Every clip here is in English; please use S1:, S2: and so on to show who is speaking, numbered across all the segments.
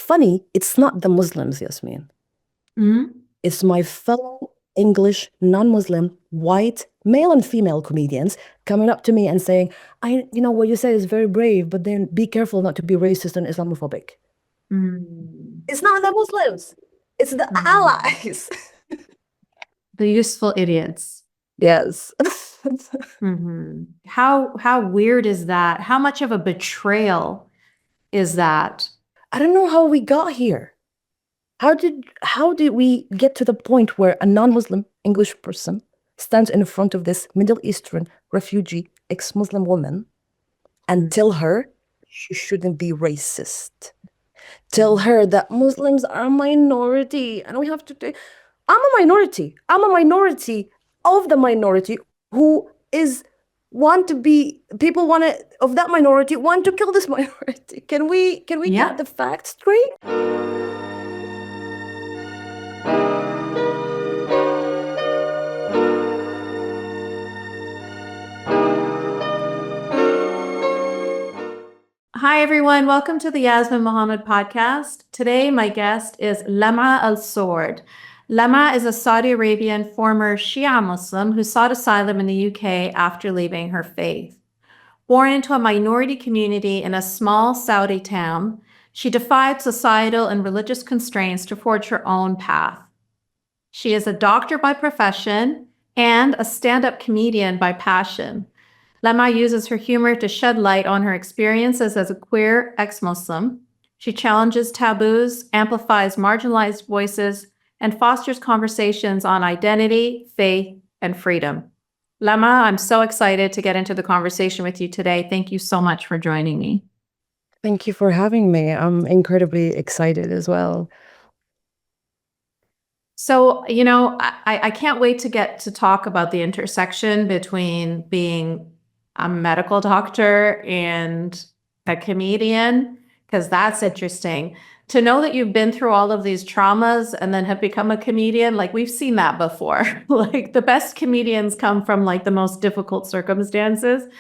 S1: funny, it's not the Muslims, Yasmin. It's my fellow English, non-Muslim, white, male and female comedians coming up to me and saying, what you say is very brave, but then be careful not to be racist and Islamophobic. It's not the Muslims. It's the allies.
S2: The useful idiots.
S1: Yes.
S2: How weird is that? How much of a betrayal is that?
S1: I don't know how we got here. How did we get to the point where a non-Muslim English person stands in front of this Middle Eastern refugee ex-Muslim woman and tell her she shouldn't be racist? Tell her that Muslims are a minority and we have to take... I'm a minority. I'm a minority of the minority who is of that minority want to kill this minority. Can we get the facts straight?
S2: Hi, everyone. Welcome to the Yasmine Mohammed podcast. Today, my guest is Lama Al Sword. Lama is a Saudi Arabian former Shia Muslim who sought asylum in the UK after leaving her faith. Born into a minority community in a small Saudi town, she defied societal and religious constraints to forge her own path. She is a doctor by profession and a stand-up comedian by passion. Lama uses her humor to shed light on her experiences as a queer ex-Muslim. She challenges taboos, amplifies marginalized voices, and fosters conversations on identity, faith, and freedom. Lama, I'm so excited to get into the conversation with you today. Thank you so much for joining me.
S1: Thank you for having me. I'm incredibly excited as well.
S2: So, I can't wait to get to talk about the intersection between being a medical doctor and a comedian, because that's interesting. To know that you've been through all of these traumas and then have become a comedian, like we've seen that before. Like the best comedians come from like the most difficult circumstances.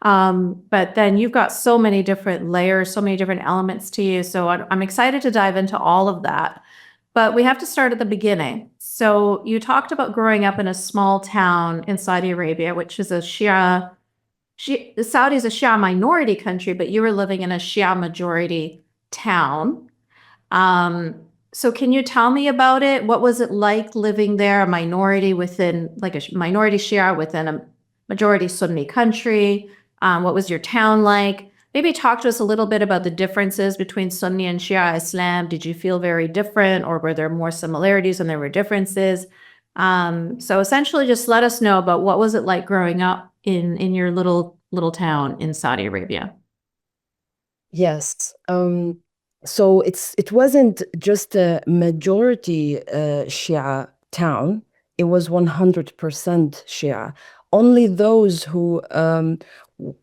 S2: But then you've got so many different layers, so many different elements to you. So I'm excited to dive into all of that. But we have to start at the beginning. So you talked about growing up in a small town in Saudi Arabia, which is Saudi is a Shia minority country, but you were living in a Shia majority town. So can you tell me about it? What was it like living there, a minority Shia within a majority Sunni country? What was your town like? Maybe talk to us a little bit about the differences between Sunni and Shia Islam. Did you feel very different, or were there more similarities than there were differences? So essentially just let us know about what was it like growing up in your little town in Saudi Arabia.
S1: Yes. So it wasn't just a majority Shia town. It was 100% Shia. Only those who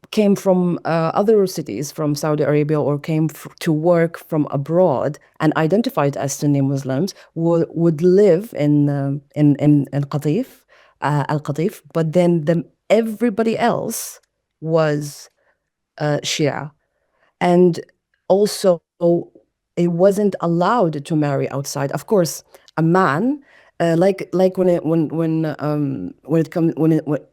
S1: came from other cities from Saudi Arabia or came to work from abroad and identified as Sunni Muslims would live in Qatif, Al-Qatif, but then everybody else was Shia. And also, it wasn't allowed to marry outside. Of course, a man, like when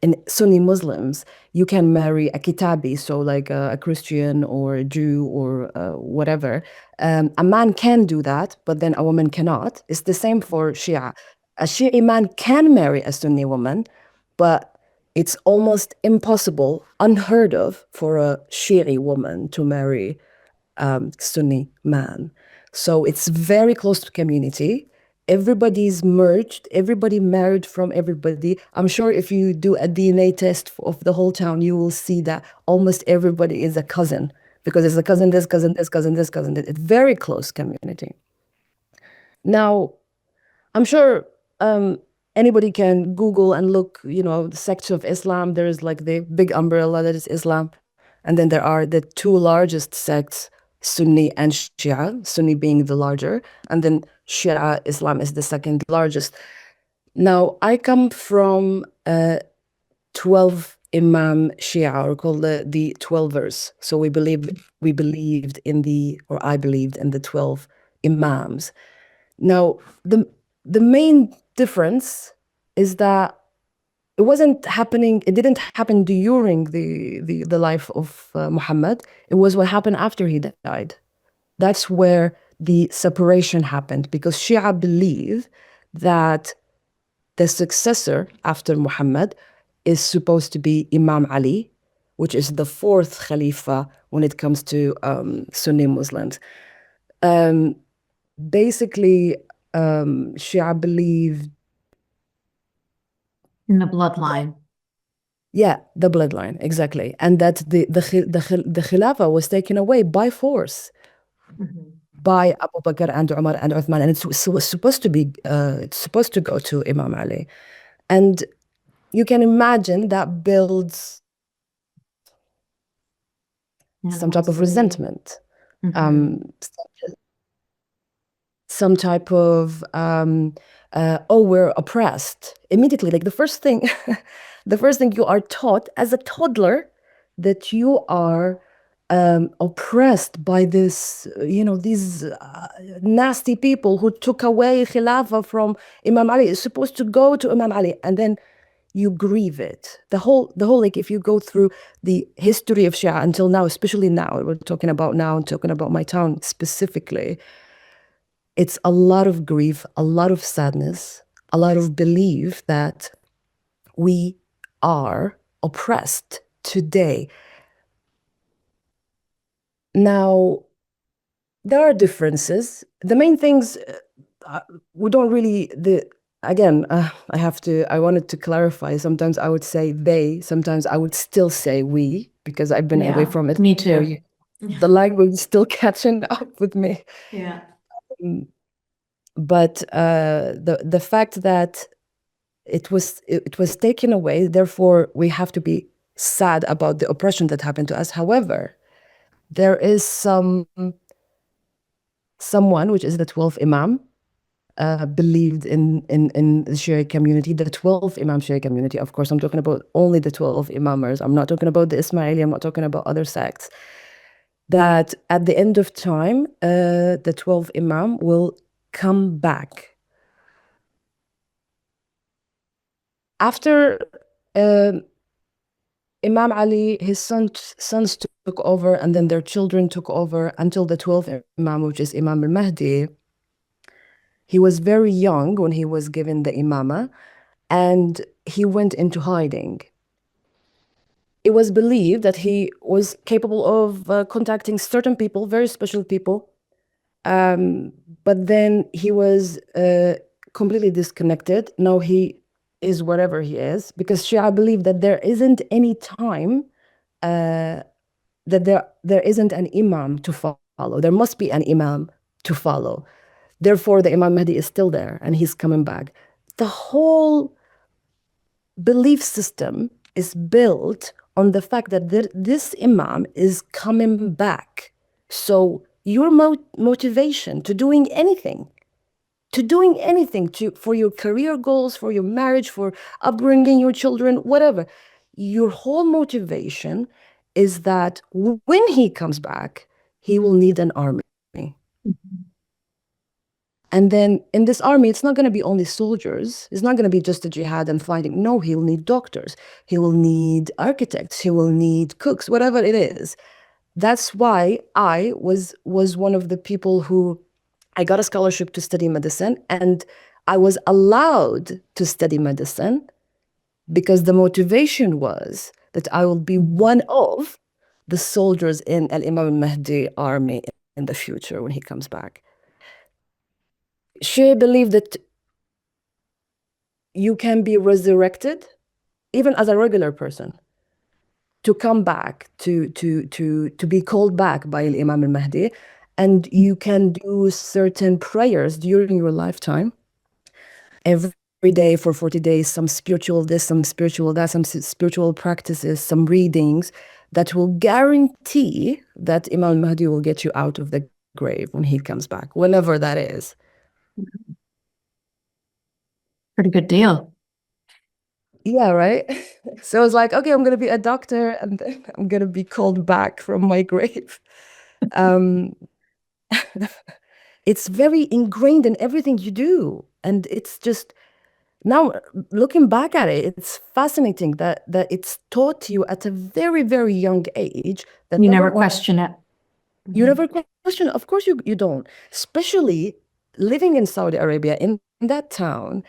S1: in Sunni Muslims, you can marry a kitabi, so like a Christian or a Jew or whatever. A man can do that, but then a woman cannot. It's the same for Shia. A Shi'i man can marry a Sunni woman, but it's almost impossible, unheard of, for a Shi'i woman to marry Sunni man. So it's very close to community. Everybody's merged. Everybody married from everybody. I'm sure if you do a DNA test of the whole town, you will see that almost everybody is a cousin, because there's a cousin, this cousin, this cousin, this cousin. It's very close community. Now, I'm sure anybody can Google and look, the sects of Islam. There is like the big umbrella that is Islam. And then there are the two largest sects, Sunni and Shia, Sunni being the larger. And then Shia Islam is the second largest. Now, I come from 12 Imam Shia, or called the 12ers. So I believed in the 12 imams. Now, the main difference is that it didn't happen during the life of Muhammad. It was what happened after he died. That's where the separation happened, because Shia believe that the successor after Muhammad is supposed to be Imam Ali, which is the fourth Khalifa when it comes to Sunni Muslims. Um, Basically, Shia believe,
S2: In the bloodline.
S1: yeah, the bloodline, exactly, and that the Khilafah was taken away by force by Abu Bakr and Umar and Uthman, and was supposed to be it's supposed to go to Imam Ali, and you can imagine that builds some type of resentment, um, some type of oh, we're oppressed immediately. Like the first thing you are taught as a toddler, that you are oppressed by these nasty people who took away Khilafah from Imam Ali. It's supposed to go to Imam Ali, and then you grieve it. The whole, like, if you go through the history of Shia until now, especially now, we're talking about now, and talking about my town specifically, it's a lot of grief, a lot of sadness, a lot of belief that we are oppressed today. Now, there are differences. The main things, we don't really, again, I wanted to clarify. Sometimes I would say they, sometimes I would still say we, because I've been away from it.
S2: Me too.
S1: The language is still catching up with me.
S2: Yeah.
S1: But the fact that it was taken away, therefore we have to be sad about the oppression that happened to us. However, there is someone, which is the 12th Imam, believed in the Shia community, the 12th Imam Shia community. Of course, I'm talking about only the 12 Imamers. I'm not talking about the Ismaili, I'm not talking about other sects. That at the end of time, the 12th Imam will come back. After Imam Ali, his sons took over, and then their children took over until the 12th Imam, which is Imam al-Mahdi. He was very young when he was given the imama, and he went into hiding. It was believed that he was capable of contacting certain people, very special people, but then he was completely disconnected. Now he is wherever he is, because Shia believe that there isn't any time that there isn't an imam to follow. There must be an imam to follow. Therefore, the Imam Mahdi is still there, and he's coming back. The whole belief system is built on the fact that this imam is coming back. So your motivation to doing anything for your career goals, for your marriage, for upbringing your children, whatever, your whole motivation is that when he comes back, he will need an army. And then in this army, it's not going to be only soldiers. It's not going to be just a jihad and fighting. No, he'll need doctors. He will need architects. He will need cooks, whatever it is. That's why I was one of the people who, I got a scholarship to study medicine, and I was allowed to study medicine because the motivation was that I will be one of the soldiers in Al-Imam al-Mahdi army in the future when he comes back. She believed that you can be resurrected even as a regular person, to come back, to be called back by Imam al-Mahdi, and you can do certain prayers during your lifetime, every day for 40 days, some spiritual this, some spiritual that, some spiritual practices, some readings that will guarantee that Imam al-Mahdi will get you out of the grave when he comes back, whenever that is.
S2: Pretty good deal.
S1: Yeah, right? So I was like, okay, I'm going to be a doctor, and then I'm going to be called back from my grave. it's very ingrained in everything you do. And it's just now looking back at it, it's fascinating that it's taught to you at a very, very young age that
S2: You
S1: number
S2: never
S1: one,
S2: question it.
S1: you
S2: Mhm.
S1: never question. Of course, you don't. Especially living in Saudi Arabia in that town.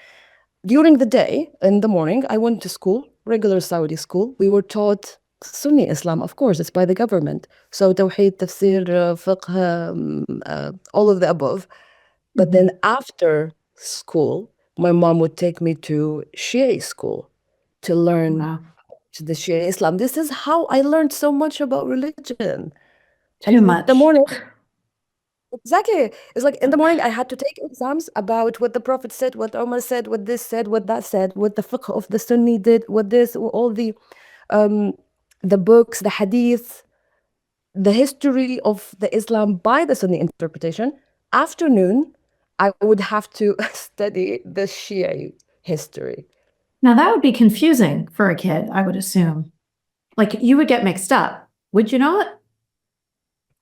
S1: During the day, in the morning, I went to school, regular Saudi school. We were taught Sunni Islam, of course, it's by the government. So Tawheed, Tafsir, Fiqh, all of the above. But then
S2: Mhm.
S1: after school, my mom would take me to Shia school to learn
S2: Wow.
S1: the Shia Islam. This is how I learned so much about religion. And
S2: Too
S1: in the
S2: much.
S1: morning, exactly. It's like in the morning, I had to take exams about what the Prophet said, what Omar said, what this said, what that said, what the fiqh of the Sunni did, what this, all um, the books, the hadith, the history of the Islam by the Sunni interpretation. Afternoon, I would have to study the Shia history.
S2: Now that would be confusing for a kid, I would assume. Like you would get mixed up, would you not?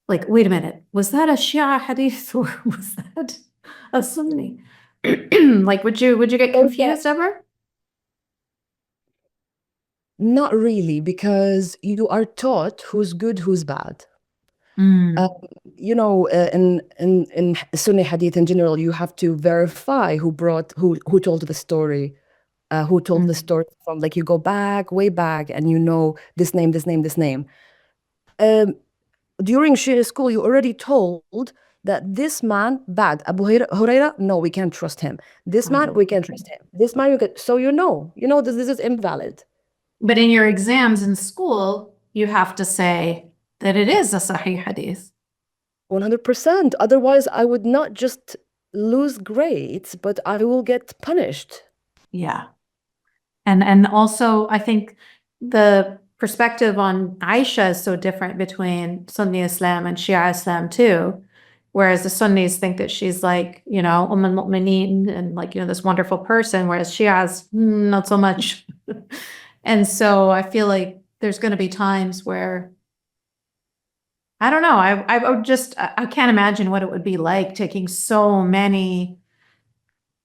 S2: Like, wait a minute, was that a Shia hadith or was that a Sunni? Like, would you get
S1: So yeah,
S2: confused ever?
S1: not really, because you are taught who's good, who's bad. Uh,
S2: Mm,
S1: in Sunni hadith in general, you have to verify who told the story, who told the
S2: mm.
S1: story from, like, you go back, way back, and you know this name, this name, this name. Um, During Shia school, you already told that this man bad. Abu Huraira, no, we can't trust him. This man, we can't trust him. This man, so you know this is invalid.
S2: But in your exams in school, you have to say that it is a Sahih hadith.
S1: 100%. Otherwise, I would not just lose grades, but I will get punished.
S2: Yeah. And also I think the perspective on Aisha is so different between Sunni Islam and Shia Islam too. Whereas the Sunnis think that she's like, Umm al-Mu'mineen and like, this wonderful person, whereas Shias, not so much. And so I feel like there's going to be times where I don't know. I would just I can't imagine what it would be like taking so many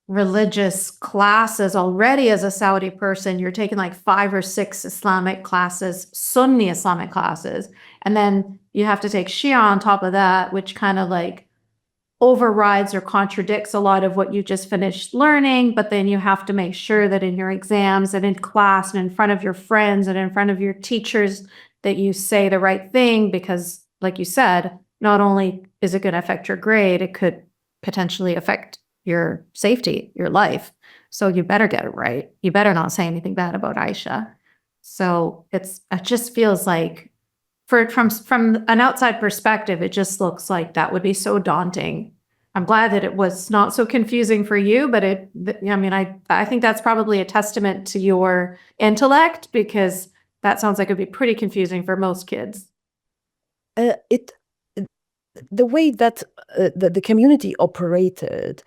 S2: religious classes already as a Saudi person. You're taking like 5 or 6 Islamic classes, Sunni Islamic classes, and then you have to take Shia on top of that, which kind of like overrides or contradicts a lot of what you just finished learning. But then you have to make sure that in your exams and in class and in front of your friends and in front of your teachers that you say the right thing, because like you said, not only is it going to affect your grade, it could potentially affect your safety, your life. So you better get it right. You better not say anything bad about Aisha. So it just feels like from an outside perspective, it just looks like that would be so daunting. I'm glad that it was not so confusing for you, but I mean, I think that's probably a testament to your intellect, because that sounds like it'd be pretty confusing for most kids.
S1: It The way that the community operated,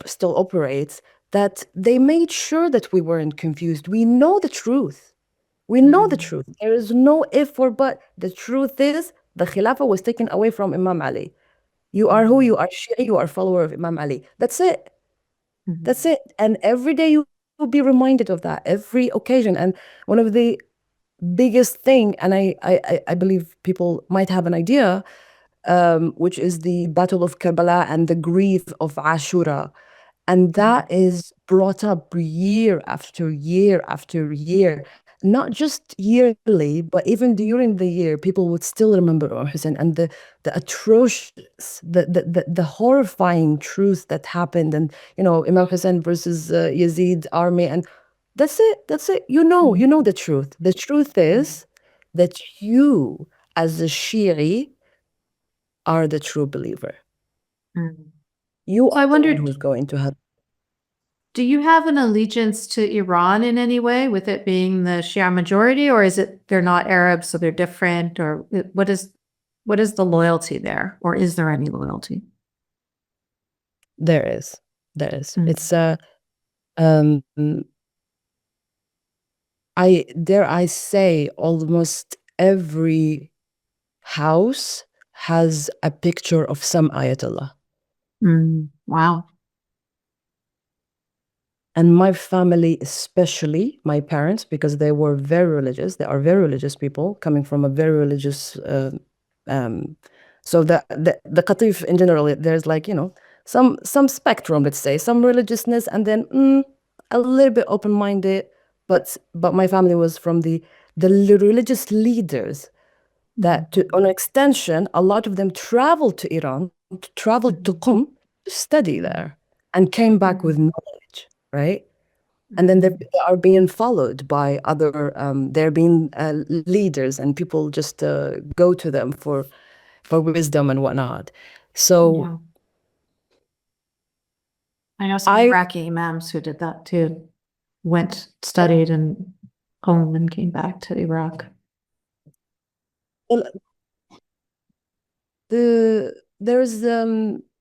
S1: still operates, that they made sure that we weren't confused. We know the truth. We know the
S2: Mm,
S1: truth. There is no if or but. The truth is the Khilafah was taken away from Imam Ali. You are who
S2: mhm,
S1: you are, Shia, you are follower of Imam Ali. That's it. That's
S2: mhm,
S1: it. And every day you will be reminded of that, every occasion. And one of the biggest thing, and I believe people might have an idea, which is the Battle of Karbala and the grief of Ashura. And that
S2: mhm,
S1: is brought up year after year after year, not just yearly, but even during the year, people would still remember Hussein and the atrocious, the horrifying truth that happened, and Imam Hussein versus Yazid army, and that's it. That's it. You know
S2: mhm,
S1: the truth. The truth is that you, as a Shi'i, are the true believer.
S2: mhm.
S1: You
S2: So
S1: are
S2: I
S1: the one
S2: wondered,
S1: who's going to have.
S2: do you have an allegiance to Iran in any way, with it being the Shia majority, or is it they're not Arabs, so they're different, or what is the loyalty there, or is there any loyalty?
S1: There is. There is.
S2: Mm,
S1: It's um I dare I say almost every house has a picture of some Ayatollah.
S2: Wow.
S1: And my family, especially my parents, because they were very religious, they are very religious people coming from a very religious. Um, so the Qatif in general, there's like, some spectrum, let's say, some religiousness, and then a little bit open-minded. But my family was from the religious leaders that, on extension, a lot of them traveled to Iran, traveled to Qum to study there, and came back with knowledge, right? And then they are being followed by other, they're being leaders, and people just go to them for wisdom and whatnot. So
S2: Yeah. I know some
S1: I,
S2: Iraqi imams who did that too. Went, studied in home and came back to Iraq.
S1: well, there's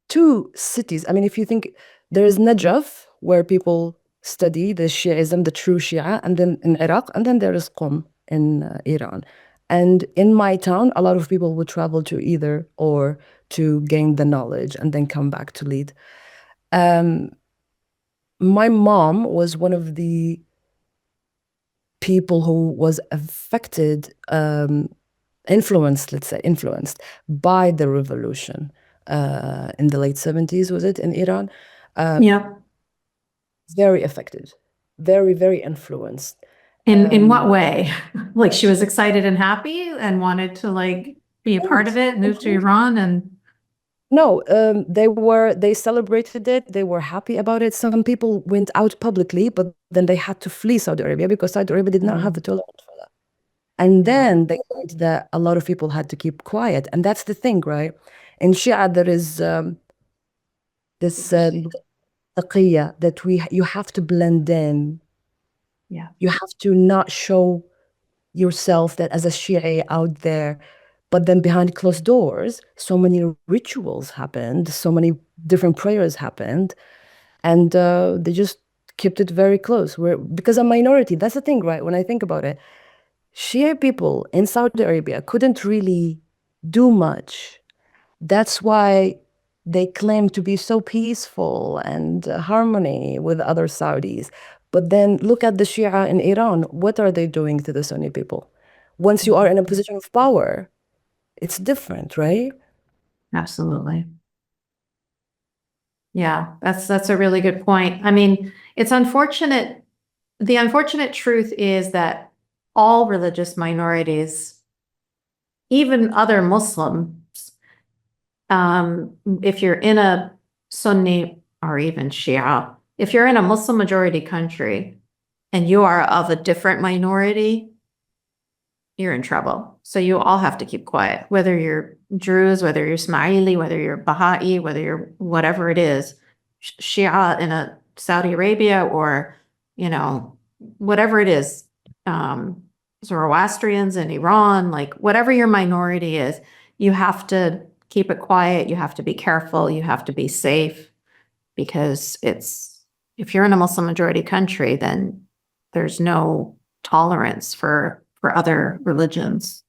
S1: two cities. I mean, if you think, there's Najaf, where people study the Shiism, the true Shia, and then in Iraq, and then there is Qom in Iran. And in my town, a lot of people would travel to either or to gain the knowledge and then come back to lead. Um, my mom was one of the people who was affected, influenced, let's say, influenced by the revolution in the late 70s, was it, in Iran?
S2: Yeah.
S1: Very affected, very, very influenced.
S2: In what way? Like she was excited and happy and wanted to like be a part of it, move to Iran and
S1: No, they celebrated it. They were happy about it. Some people went out publicly, but then they had to flee Saudi Arabia because Saudi Arabia did not have the tolerance for that. And
S2: yeah.
S1: then they learned that a lot of people had to keep quiet. And that's the thing, right? In Shia, there is this taqiyya that you have to blend in.
S2: Yeah.
S1: You have to not show yourself that as a Shia out there. But then behind closed doors, so many rituals happened, so many different prayers happened, and they just kept it very close. Because a minority, that's the thing, right? When I think about it, Shia people in Saudi Arabia couldn't really do much. That's why they claim to be so peaceful and harmony with other Saudis. But then look at the Shia in Iran. What are they doing to the Sunni people? Once you are in a position of power, it's different, right?
S2: Absolutely. Yeah, that's a really good point. I mean, it's unfortunate. The unfortunate truth is that all religious minorities, even other Muslims, if you're in a Sunni or even Shia, if you're in a Muslim majority country and you are of a different minority, you're in trouble. So you all have to keep quiet, whether you're Druze, whether you're Ismaili, whether you're Baha'i, whether you're whatever it is, Shia in a Saudi Arabia or, whatever it is, Zoroastrians in Iran, like whatever your minority is, you have to keep it quiet. You have to be careful. You have to be safe because if you're in a Muslim majority country, then there's no tolerance for other religions.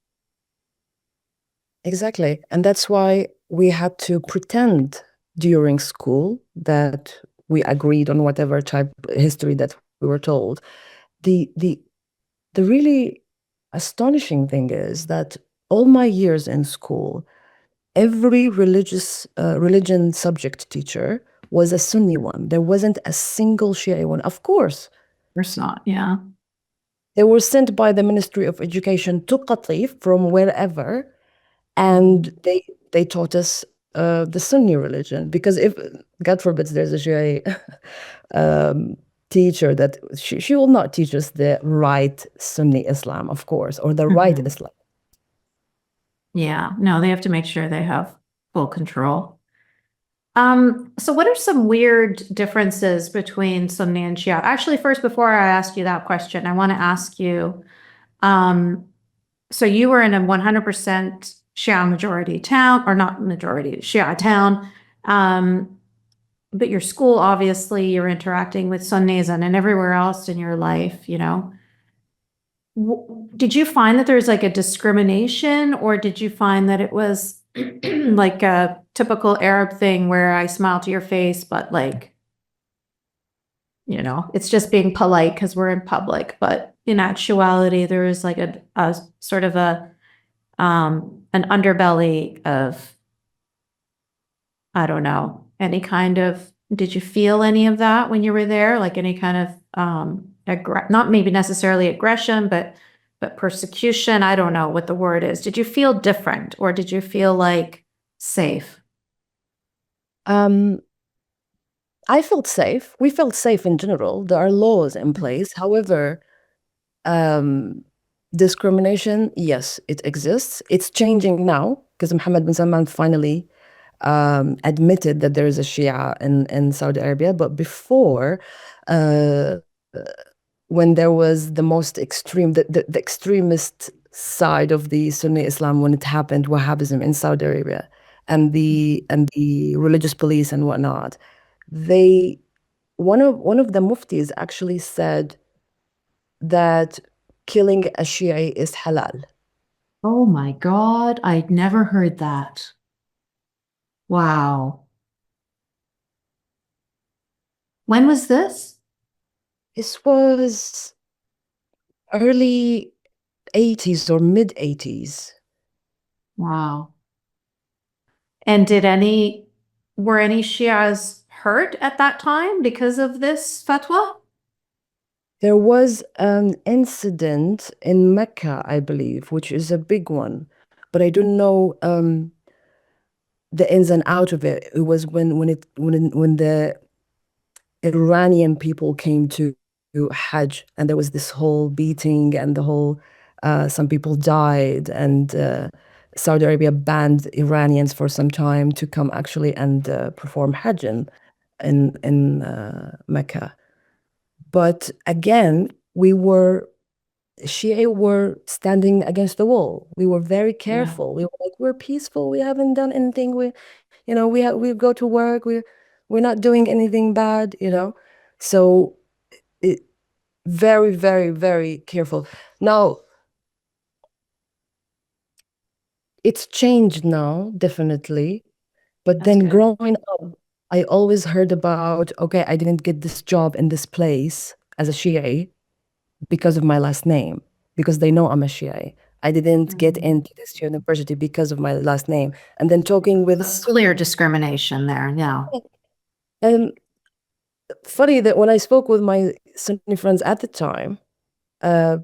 S1: Exactly. And that's why we had to pretend during school that we agreed on whatever type history that we were told. The really astonishing thing is that all my years in school, every religion subject teacher was a Sunni one. There wasn't a single Shia one. Of course,
S2: Of course not. Yeah.
S1: they were sent by the Ministry of Education to Qatif from wherever, and they taught us the Sunni religion. Because if, God forbid, there's a Shia teacher, that she will not teach us the right Sunni Islam, of course, or the right Islam.
S2: Yeah. No, they have to make sure they have full control. So what are some weird differences between Sunni and Shia? Actually, first, before I ask you that question, I want to ask you, so you were in a 100% Shia majority town, or not majority, Shia town. But your school, obviously, you're interacting with Sunnis and everywhere else in your life, Did you find that there's like a discrimination, or did you find that it was like a typical Arab thing where I smile to your face, but like, it's just being polite because we're in public. But in actuality, there is like a sort of an underbelly of, I don't know, any kind of, did you feel any of that when you were there? Like any kind of, not maybe necessarily aggression, but persecution. I don't know what the word is. Did you feel different or did you feel like safe?
S1: Um, I felt safe. We felt safe in general. There are laws in place. However, um, discrimination, yes, it exists. It's changing now because Mohammed bin Salman finally admitted that there is a Shia in Saudi Arabia. But before, uh, when there was the most extreme, the extremist side of the Sunni Islam when it happened, Wahhabism in Saudi Arabia, and the religious police and whatnot, they one of the muftis actually said that killing a Shia is halal.
S2: Oh my God, I'd never heard that. Wow. When was this?
S1: This was early 80s or mid 80s.
S2: Wow. And were any Shias hurt at that time because of this fatwa?
S1: There was an incident in Mecca, I believe, which is a big one, but I don't know the ins and out of it. It was when the Iranian people came to Hajj, and there was this whole beating and the whole some people died, and Saudi Arabia banned Iranians for some time to come actually and perform Hajj in Mecca. But again, Shia were standing against the wall. We were very
S2: Yeah.
S1: careful. We were like, we're peaceful. We haven't done anything. We go to work. We're not doing anything bad. So it, very, very, very careful. Now, it's changed now, definitely. But
S2: That's
S1: then
S2: good.
S1: growing up, I always heard about, okay, I didn't get this job in this place as a Shia because of my last name, because they know I'm a Shia. I didn't get
S2: Mhm.
S1: into this university because of my last name. And then talking with,
S2: That's clear discrimination there. Yeah.
S1: and funny that when I spoke with my Sunni friends at the time, uh,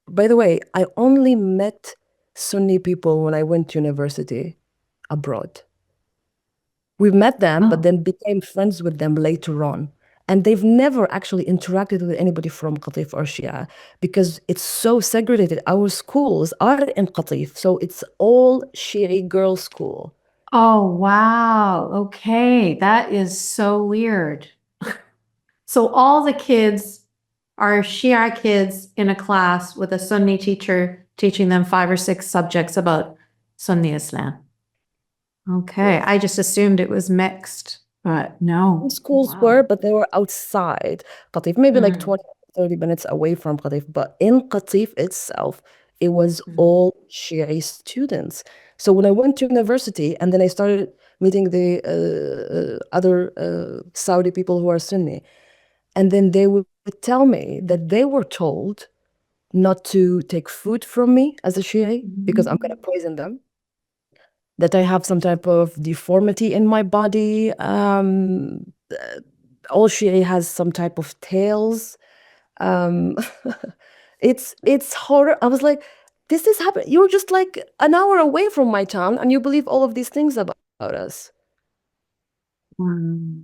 S1: by the way, I only met Sunni people when I went to university abroad. We met them, but
S2: Oh.
S1: then became friends with them later on. And they've never actually interacted with anybody from Qatif or Shia because it's so segregated. Our schools are in Qatif, so it's all Shia girls' school.
S2: Oh, wow. Okay. That is so weird. So all the kids are Shia kids in a class with a Sunni teacher teaching them 5 or 6 subjects about Sunni Islam. Okay. I just assumed it was mixed, but
S1: Some
S2: no.
S1: schools were,
S2: Wow.
S1: but they were outside Qatif, maybe like
S2: Mm.
S1: 20, 30 minutes away from Qatif. But in Qatif itself, it was
S2: Mm.
S1: all Shia students. So when I went to university and then I started meeting the other Saudi people who are Sunni, and then they would tell me that they were told not to take food from me as a Shia because I'm going to poison them, that I have some type of deformity in my body. All Shia has some type of tails. Um, it's horror. I was like, this is happening. You're just like an hour away from my town, and you believe all of these things about us.
S2: Mm.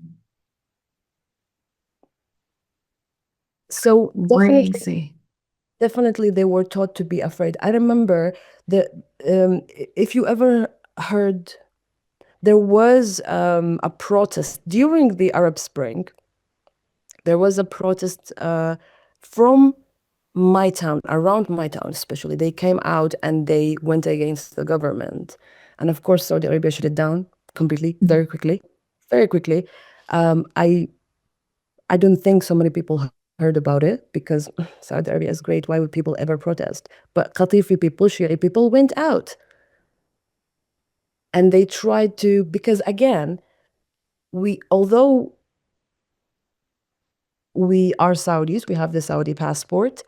S1: So definitely,
S2: Crazy.
S1: definitely, they were taught to be afraid. I remember that if you ever heard, there was a protest during the Arab Spring. There was a protest from my town, around my town especially. They came out and they went against the government. And of course, Saudi Arabia shut it down completely, very quickly, very quickly. I don't think so many people heard about it because Saudi Arabia is great. Why would people ever protest? But Qatifi people, Shia people went out. And they tried to, because again, although we are Saudis, we have the Saudi passport,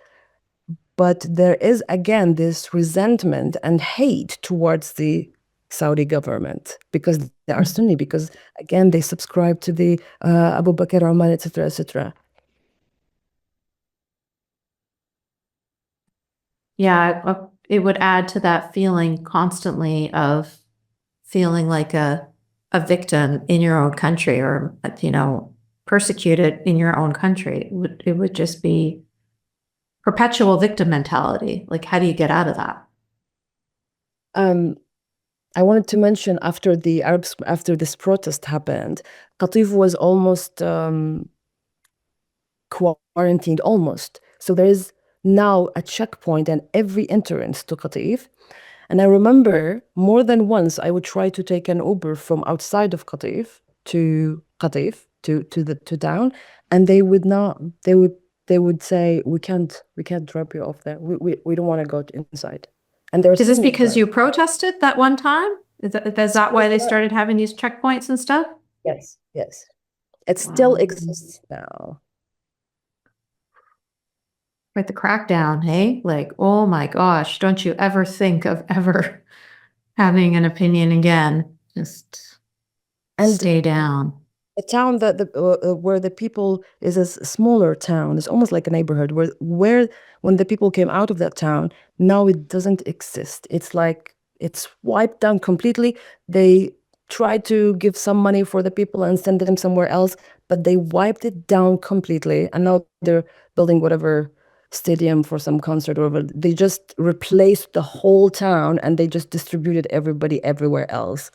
S1: but there is again this resentment and hate towards the Saudi government because they are Sunni, because again they subscribe to the Abu Bakr Umar, etc., etc.
S2: Yeah, it would add to that feeling constantly of feeling like a victim in your own country, or persecuted in your own country. It would just be perpetual victim mentality. Like, how do you get out of that?
S1: I wanted to mention, after this protest happened, Qatif was almost quarantined, almost. So there is now a checkpoint at every entrance to Qatif. And I remember more than once I would try to take an Uber from outside of Qatif to Qatif to town, and they would not. They would say, we can't drop you off there. We don't want to go inside. And there are
S2: Is this
S1: Sunnis
S2: because
S1: there.
S2: you protested that one time? Is that why they started having these checkpoints and stuff?
S1: Yes, yes. It still
S2: Wow.
S1: exists now.
S2: Right, the crackdown, hey? Like, oh my gosh, don't you ever think of ever having an opinion again. Just
S1: And
S2: stay down.
S1: a town where the people is a smaller town. It's almost like a neighborhood where when the people came out of that town, now it doesn't exist. It's like it's wiped down completely. They tried to give some money for the people and send them somewhere else, but they wiped it down completely. And now they're building whatever stadium for some concert or whatever. They just replaced the whole town and they just distributed everybody everywhere else.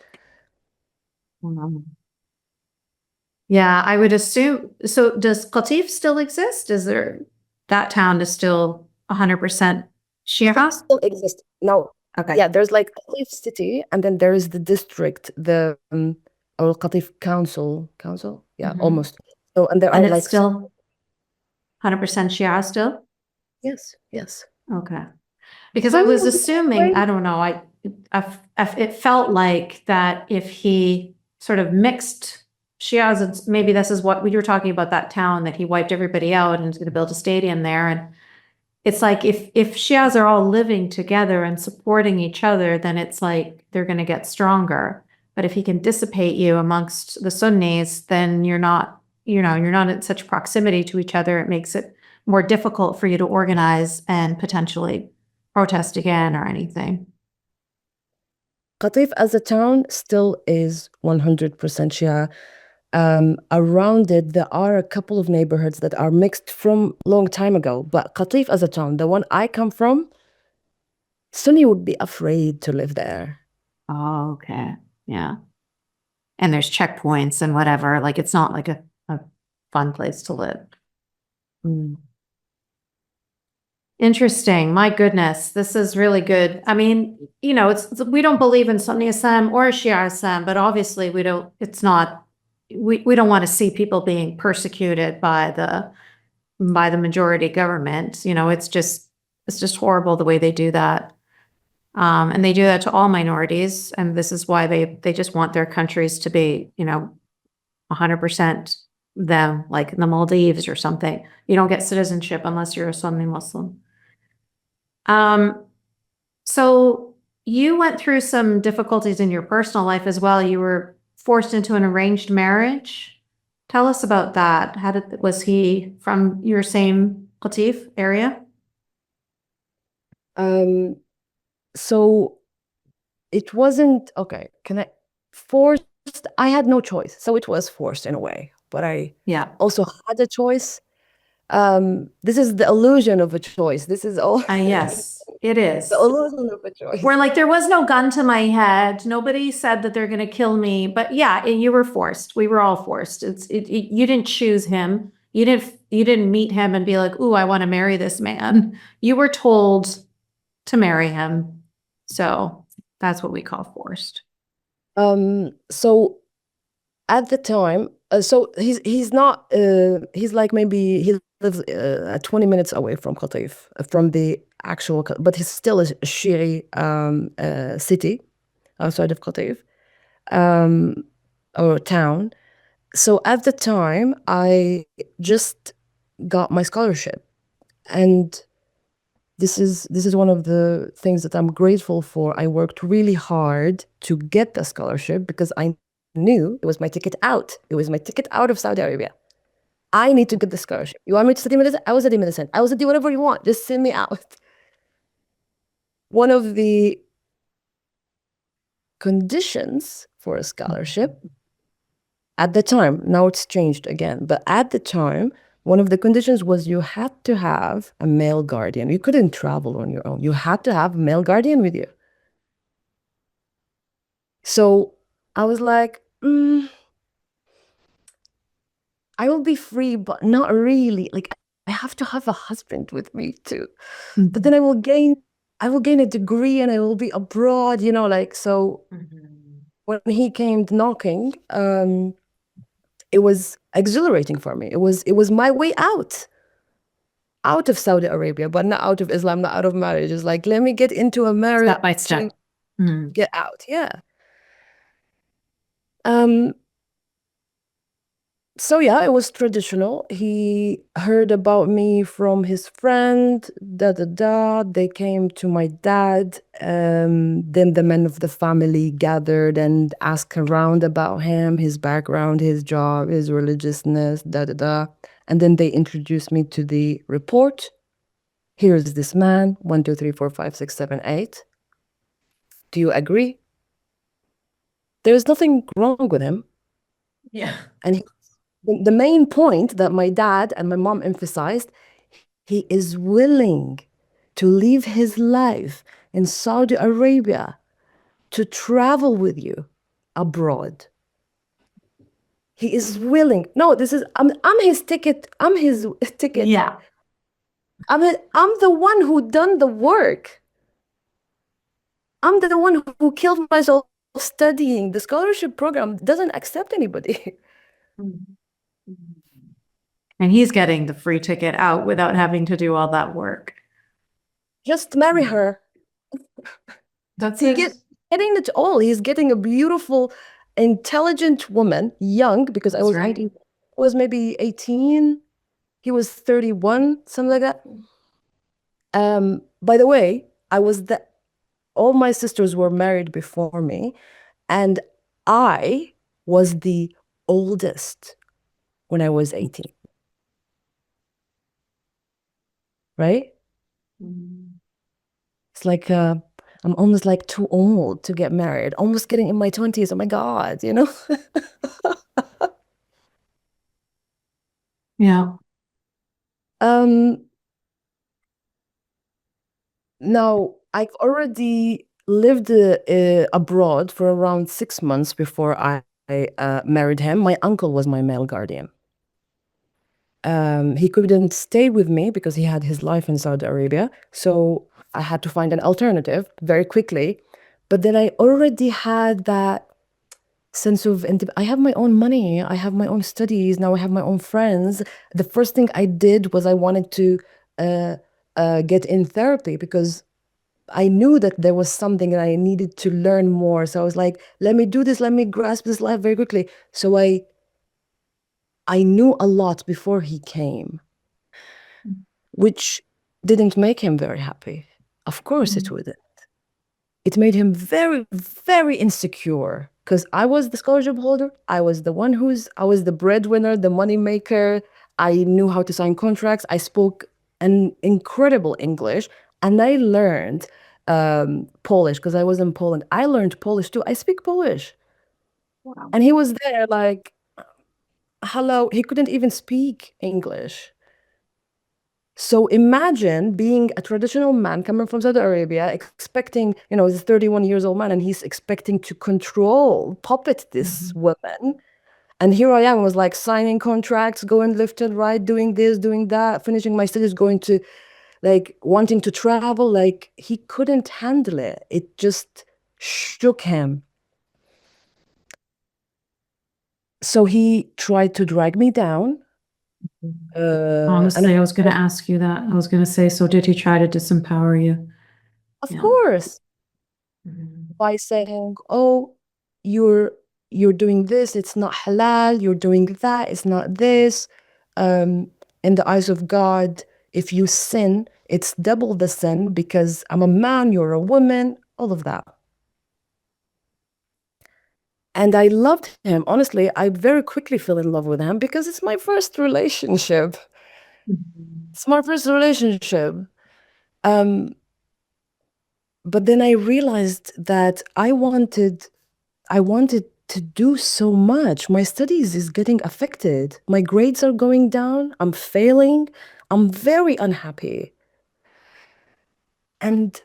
S2: Wow. Yeah, I would assume. So does Qatif still exist? That town is still 100% Shia?
S1: Still exist now.
S2: Okay.
S1: Yeah, there's like Qatif city, and then there is the district, the or Qatif council. Yeah,
S2: Mhm.
S1: almost. So, and there
S2: And
S1: are
S2: it's
S1: like
S2: still 100% Shia still?
S1: yes, yes.
S2: Okay. Because I
S1: Sunni
S2: was
S1: would be
S2: assuming,
S1: afraid.
S2: I don't know, it felt like that if he sort of mixed Shias, and maybe this is what we were talking about, that town that he wiped everybody out and is going to build a stadium there. And it's like if Shias are all living together and supporting each other, then it's like they're going to get stronger. But if he can dissipate you amongst the Sunnis, then you're not in such proximity to each other. It makes it more difficult for you to organize and potentially protest again or anything.
S1: Qatif as a town still is 100% Shia. Around it, there are a couple of neighborhoods that are mixed from long time ago. But Qatif as a town, the one I come from, Sunni would be afraid to live there.
S2: Oh, okay. Yeah. And there's checkpoints and whatever. Like, it's not like a fun place to live. Mm. Interesting. My goodness, this is really good. I mean, we don't believe in Sunni Islam or Shia Islam, but obviously we don't want to see people being persecuted by the majority government. It's just horrible the way they do that. And they do that to all minorities, and this is why they just want their countries to be, 100% them, like the Maldives or something. You don't get citizenship unless you're a Sunni Muslim. So you went through some difficulties in your personal life as well. You were forced into an arranged marriage. Tell us about that. Was he from your same Qatif area?
S1: So it wasn't okay. Forced? I had no choice, so it was forced in a way. But I
S2: Yeah.
S1: also had a choice. This is the illusion of a choice. This is all
S2: Yes, it is.
S1: the illusion of a choice.
S2: Where, like, there was no gun to my head. Nobody said that they're going to kill me. But yeah, you were forced. We were all forced. You didn't choose him. You didn't meet him and be like, "Ooh, I want to marry this man." You were told to marry him. So that's what we call forced.
S1: So at the time, so he's not. He's like, maybe he lives 20 minutes away from Qatif, from the actual, but he's still a Shi'i city outside of Qatif. or town. So at the time, I just got my scholarship, and this is one of the things that I'm grateful for. I worked really hard to get the scholarship because I knew it was my ticket out. It was my ticket out of Saudi Arabia. I need to get the scholarship. You want me to study medicine? I will study medicine. I will study whatever you want. Just send me out. One of the conditions for a scholarship at the time, now it's changed again, but at the time, one of the conditions was you had to have a male guardian. You couldn't travel on your own. You had to have a male guardian with you. So I was like, I will be free, but not really. Like, I have to have a husband with me too. But then I will gain a degree and I will be abroad, like, so when he came knocking, it was exhilarating for me. It was my way out of Saudi Arabia, but not out of Islam, not out of marriage. It's like, let me get into a marriage.
S2: Step by step.
S1: Get out. Yeah. So yeah, it was traditional. He heard about me from his friend, They came to my dad. Then the men of the family gathered and asked around about him, his background, his job, his religiousness, And then they introduced me to the report. Here's this man, 1, 2, 3, 4, 5, 6, 7, 8. Do you agree? There's nothing wrong with him.
S2: Yeah.
S1: And the main point that my dad and my mom emphasized, he is willing to leave his life in Saudi Arabia to travel with you abroad. He is willing. No, I'm his ticket. I'm his ticket.
S2: Yeah.
S1: I'm the one who done the work. I'm the one who killed myself studying. The scholarship program doesn't accept anybody.
S2: And he's getting the free ticket out without having to do all that work.
S1: Just marry her.
S2: That's
S1: getting it all. He's getting a beautiful, intelligent woman, young, because I was
S2: right.
S1: was maybe 18. He was 31, something like that. By the way, all my sisters were married before me, and I was the oldest when I was 18. Right? It's like I'm almost like too old to get married, almost getting in my 20s. Oh my God,
S2: Yeah.
S1: Now, I've already lived abroad for around 6 months before I married him. My uncle was my male guardian. He couldn't stay with me because he had his life in Saudi Arabia. So I had to find an alternative very quickly. But then I already had that sense of, I have my own money. I have my own studies. Now I have my own friends. The first thing I did was I wanted to get in therapy because I knew that there was something that I needed to learn more. So I was like, let me do this. Let me grasp this life very quickly. So I knew a lot before he came, which didn't make him very happy. Of course it wouldn't. It made him very, very insecure because I was the scholarship holder. I was the breadwinner, the money maker. I knew how to sign contracts. I spoke an incredible English, and I learned Polish because I was in Poland. I learned Polish too. I speak Polish.
S2: Wow.
S1: And he was there like, hello. He couldn't even speak English. So imagine being a traditional man coming from Saudi Arabia, expecting, he's a 31 years old man, and he's expecting to puppet this woman. And here I am, was like signing contracts, going left and right, doing this, doing that, finishing my studies, going to like wanting to travel. Like he couldn't handle it. It just shook him. So he tried to drag me down.
S2: Honestly, I was going to ask you that. I was going to say, so did he try to disempower you?
S1: Of course. By saying, oh, you're you're doing this, it's not halal, you're doing that, it's not this. In the eyes of God, if you sin, it's double the sin because I'm a man, you're a woman, all of that. And I loved him. Honestly, I very quickly fell in love with him because it's my first relationship. It's my first relationship. Um, but then I realized that I wanted to do so much. My studies is getting affected. My grades are going down. I'm failing. I'm very unhappy. And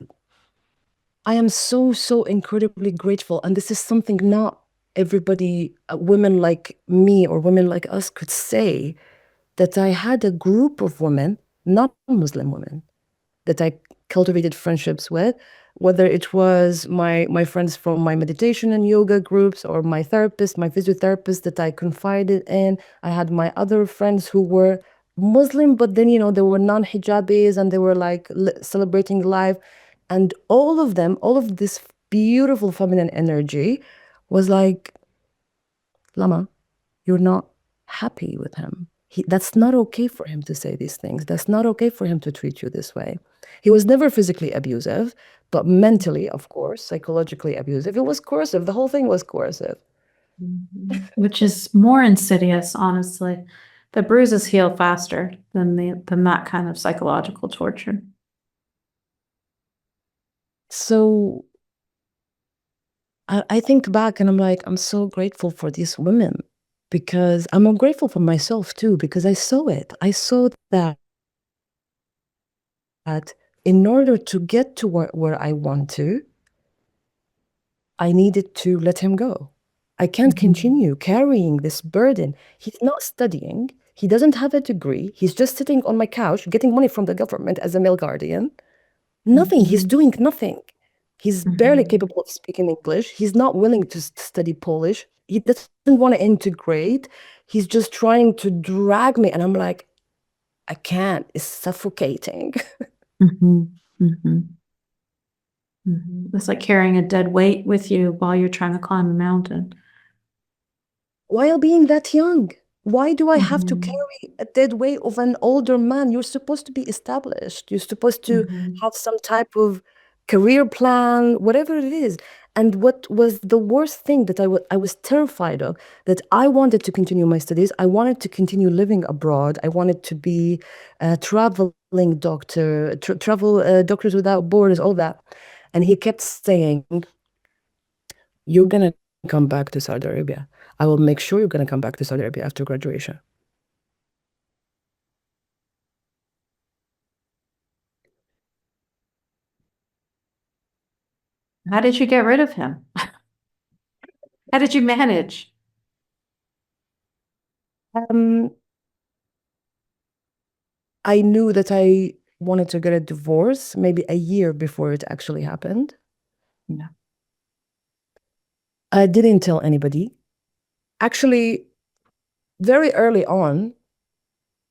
S1: I am so, so incredibly grateful. And this is something not everybody, women like me or women like us could say, that I had a group of women, not Muslim women, that I cultivated friendships with, whether it was my friends from my meditation and yoga groups or my therapist, my physiotherapist that I confided in. I had my other friends who were Muslim, but then, they were non-hijabis and they were like celebrating life. And all of them, all of this beautiful feminine energy was like, Lama, you're not happy with him. That's not okay for him to say these things. That's not okay for him to treat you this way. He was never physically abusive, but mentally, of course, psychologically abusive. It was coercive. The whole thing was coercive.
S2: Which is more insidious, honestly. The bruises heal faster than that kind of psychological torture.
S1: So I think back and I'm like, I'm so grateful for these women because I'm grateful for myself too, because I saw it. I saw that in order to get to where I want to, I needed to let him go. I can't continue carrying this burden. He's not studying. He doesn't have a degree. He's just sitting on my couch getting money from the government as a male guardian. Nothing. He's doing nothing. He's barely capable of speaking English. He's not willing to study Polish. He doesn't want to integrate. He's just trying to drag me. And I'm like, I can't. It's suffocating.
S2: It's like carrying a dead weight with you while you're trying to climb a mountain.
S1: While being that young, why do I have to carry a dead weight of an older man? You're supposed to be established. You're supposed to have some type of career plan, whatever it is. And what was the worst thing that I was terrified of, that I wanted to continue my studies. I wanted to continue living abroad. I wanted to be a traveling doctor, travel Doctors Without Borders, all that. And he kept saying, you're going to come back to Saudi Arabia. I will make sure you're going to come back to Saudi Arabia after graduation.
S2: How did you get rid of him? How did you manage?
S1: Um, I knew that I wanted to get a divorce maybe a year before it actually happened.
S2: Yeah.
S1: I didn't tell anybody. Actually, very early on,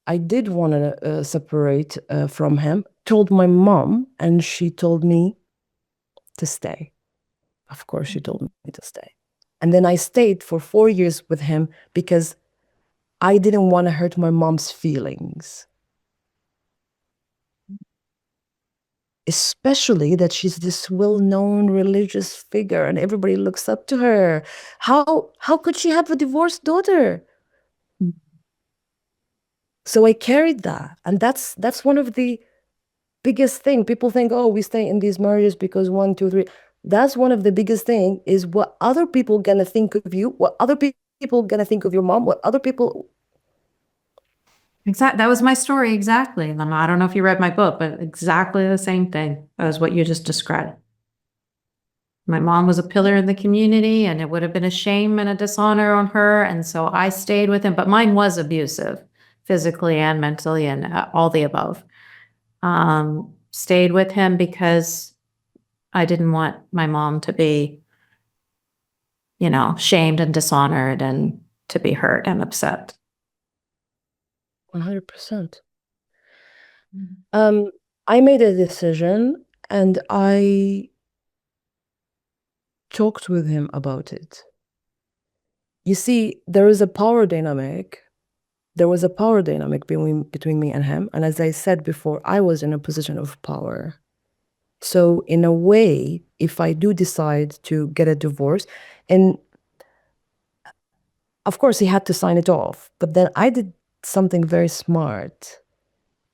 S1: I did want to separate from him. Told my mom, and she told me to stay. Of course, she told me to stay. And then I stayed for 4 years with him because I didn't want to hurt my mom's feelings. Especially that she's this well-known religious figure and everybody looks up to her. How could she have a divorced daughter? So I carried that. And that's one of the biggest thing. People think, oh, we stay in these marriages because 1, 2, 3. That's one of the biggest thing, is what other people gonna think of you, what other people gonna think of your mom, what other people.
S2: Exactly. That was my story. Exactly. I don't know if you read my book, but exactly the same thing as what you just described. My mom was a pillar in the community, and it would have been a shame and a dishonor on her. And so I stayed with him, but mine was abusive, physically and mentally, and all the above. Stayed with him because I didn't want my mom to be, shamed and dishonored and to be hurt and upset.
S1: 100%. I made a decision and I talked with him about it. You see, there is a power dynamic. There was a power dynamic between me and him. And as I said before, I was in a position of power. So in a way, if I do decide to get a divorce, and of course he had to sign it off, but then I did something very smart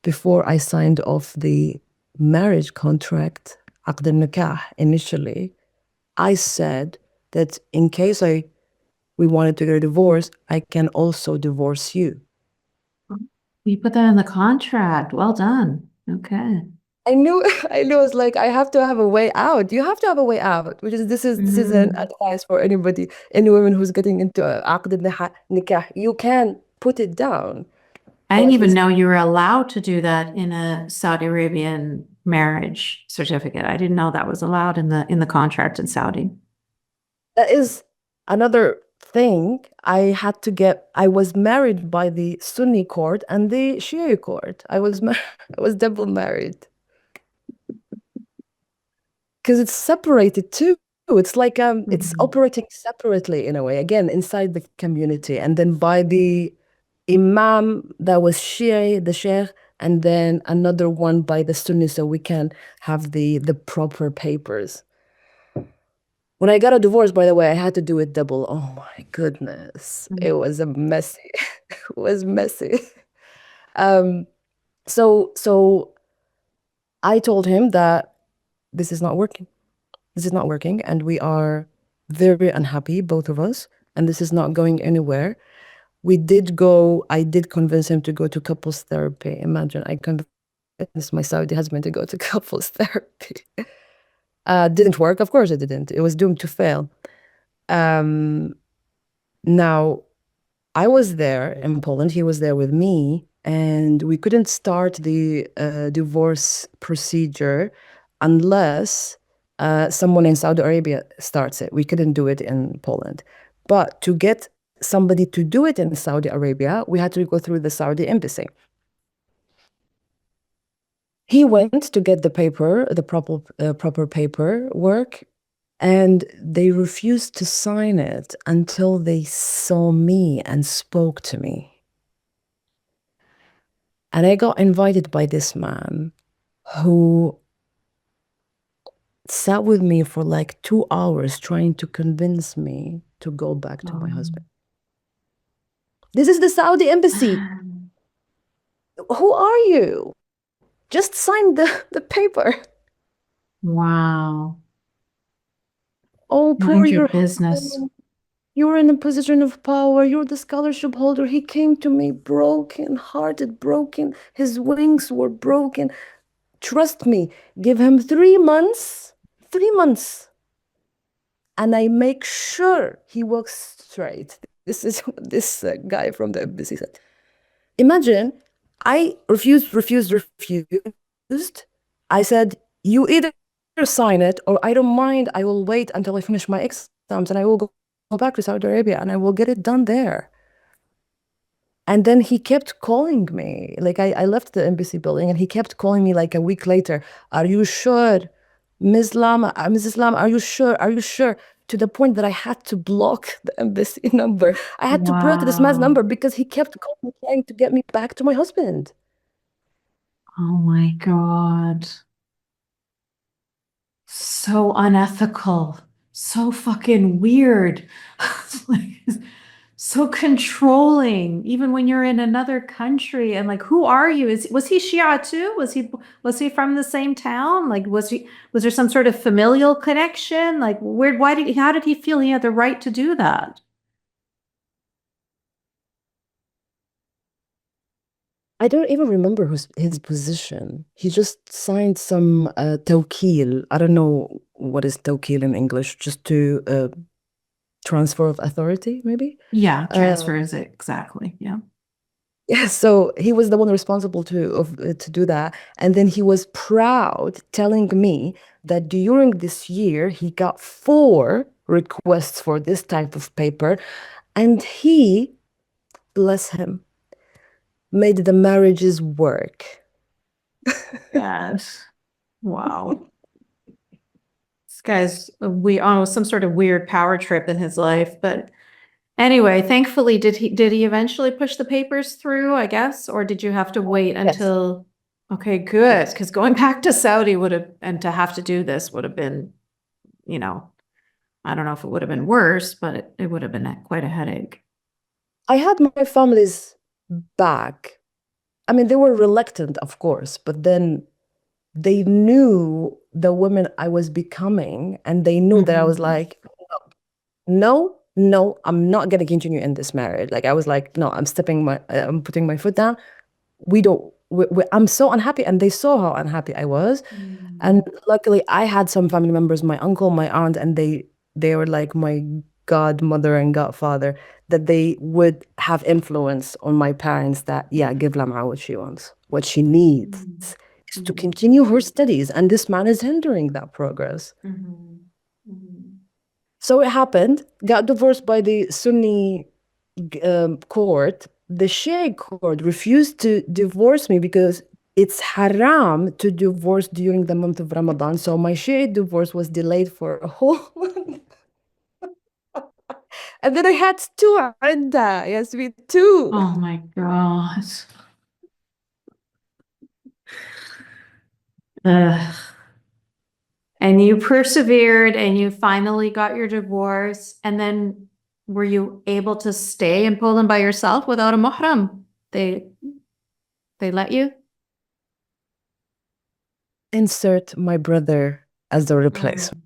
S1: before I signed off the marriage contract, عقد النكاح, initially. I said that in case we wanted to get a divorce, I can also divorce you.
S2: You put that in the contract. Well done. Okay.
S1: I knew I knew it's like I have to have a way out. You have to have a way out, which is this is an advice for anybody, any woman who's getting into a عقد nikah. You can put it down,
S2: I
S1: or
S2: didn't
S1: at
S2: even
S1: least
S2: know you were allowed to do that in a Saudi Arabian marriage certificate. I didn't know that was allowed in the contract in Saudi.
S1: that is another thing. I was married by the Sunni court and the Shia court. I was double married because it's separated too. It's like it's operating separately in a way, again, inside the community, and then by the imam that was Shia, the sheikh, and then another one by the Sunni, so we can have the proper papers. When I got a divorce, by the way, I had to do it double. Oh my goodness. It was a messy. It was messy. Um, so I told him that this is not working. This is not working, and we are very unhappy, both of us, and this is not going anywhere. I did convince him to go to couples therapy. Imagine, I convinced my Saudi husband to go to couples therapy. Didn't work. Of course it didn't. It was doomed to fail. Now, I was there in Poland. He was there with me, and we couldn't start the divorce procedure unless someone in Saudi Arabia starts it. We couldn't do it in Poland. But to get somebody to do it in Saudi Arabia, we had to go through the Saudi embassy. He went to get the proper paperwork, and they refused to sign it until they saw me and spoke to me. And I got invited by this man who sat with me for like 2 hours trying to convince me to go back to my husband. This is the Saudi embassy. Who are you? Just sign the paper.
S2: Wow.
S1: Oh, poor
S2: Mind your
S1: your
S2: business.
S1: husband. You're in a position of power. You're the scholarship holder. He came to me broken, hearted, broken. His wings were broken. Trust me, give him 3 months, 3 months, and I make sure he walks straight. This is what this guy from the embassy said. Imagine, I refused. I said, you either sign it or I don't mind. I will wait until I finish my exams and I will go back to Saudi Arabia and I will get it done there. And then he kept calling me. Like I left the embassy building and he kept calling me like a week later. Are you sure? Mrs. Lama, are you sure? Are you sure? To the point that I had to block the embassy number. I had to block this man's number because he kept calling me, trying to get me back to my husband.
S2: Oh my God. So unethical. So fucking weird. Like, so controlling, even when you're in another country. And like, who are you? Was he Shia too? Was he from the same town? Like, was there some sort of familial connection? Like, how did he feel he had the right to do that?
S1: I don't even remember his position. He just signed some tawkil. I don't know what is tawkil in English, just to transfer of authority, maybe?
S2: Yeah, transfers it exactly. Yeah.
S1: Yeah, so he was the one responsible to do that. And then he was proud telling me that during this year, he got 4 requests for this type of paper. And he, bless him, made the marriages work.
S2: Yes. Wow. This guy's on some sort of weird power trip in his life, but Anyway, thankfully, did he eventually push the papers through, I guess, or did you have to wait
S1: Yes.
S2: until? Okay, good,
S1: Yes.
S2: because going back to Saudi would have, and to have to do this would have been, I don't know if it would have been worse, but it would have been quite a headache.
S1: I had my family's back. I mean, they were reluctant, of course, but then they knew the woman I was becoming, and they knew that I was like, no, no, I'm not going to continue in this marriage. Like, I was like, no, I'm putting my foot down. I'm so unhappy. And they saw how unhappy I was. And luckily, I had some family members, my uncle, my aunt, and they were like my godmother and godfather, that they would have influence on my parents that, yeah, give Lam'a what she wants. What she needs is to continue her studies. And this man is hindering that progress. So it happened, got divorced by the Sunni court. The Shia court refused to divorce me because it's haram to divorce during the month of Ramadan. So my Shia divorce was delayed for a whole month. And then I had two, Yasmine, two.
S2: Oh my God. Ugh. And you persevered and you finally got your divorce. And then were you able to stay in Poland by yourself without a muhram? They let you?
S1: Insert my brother as the replacement.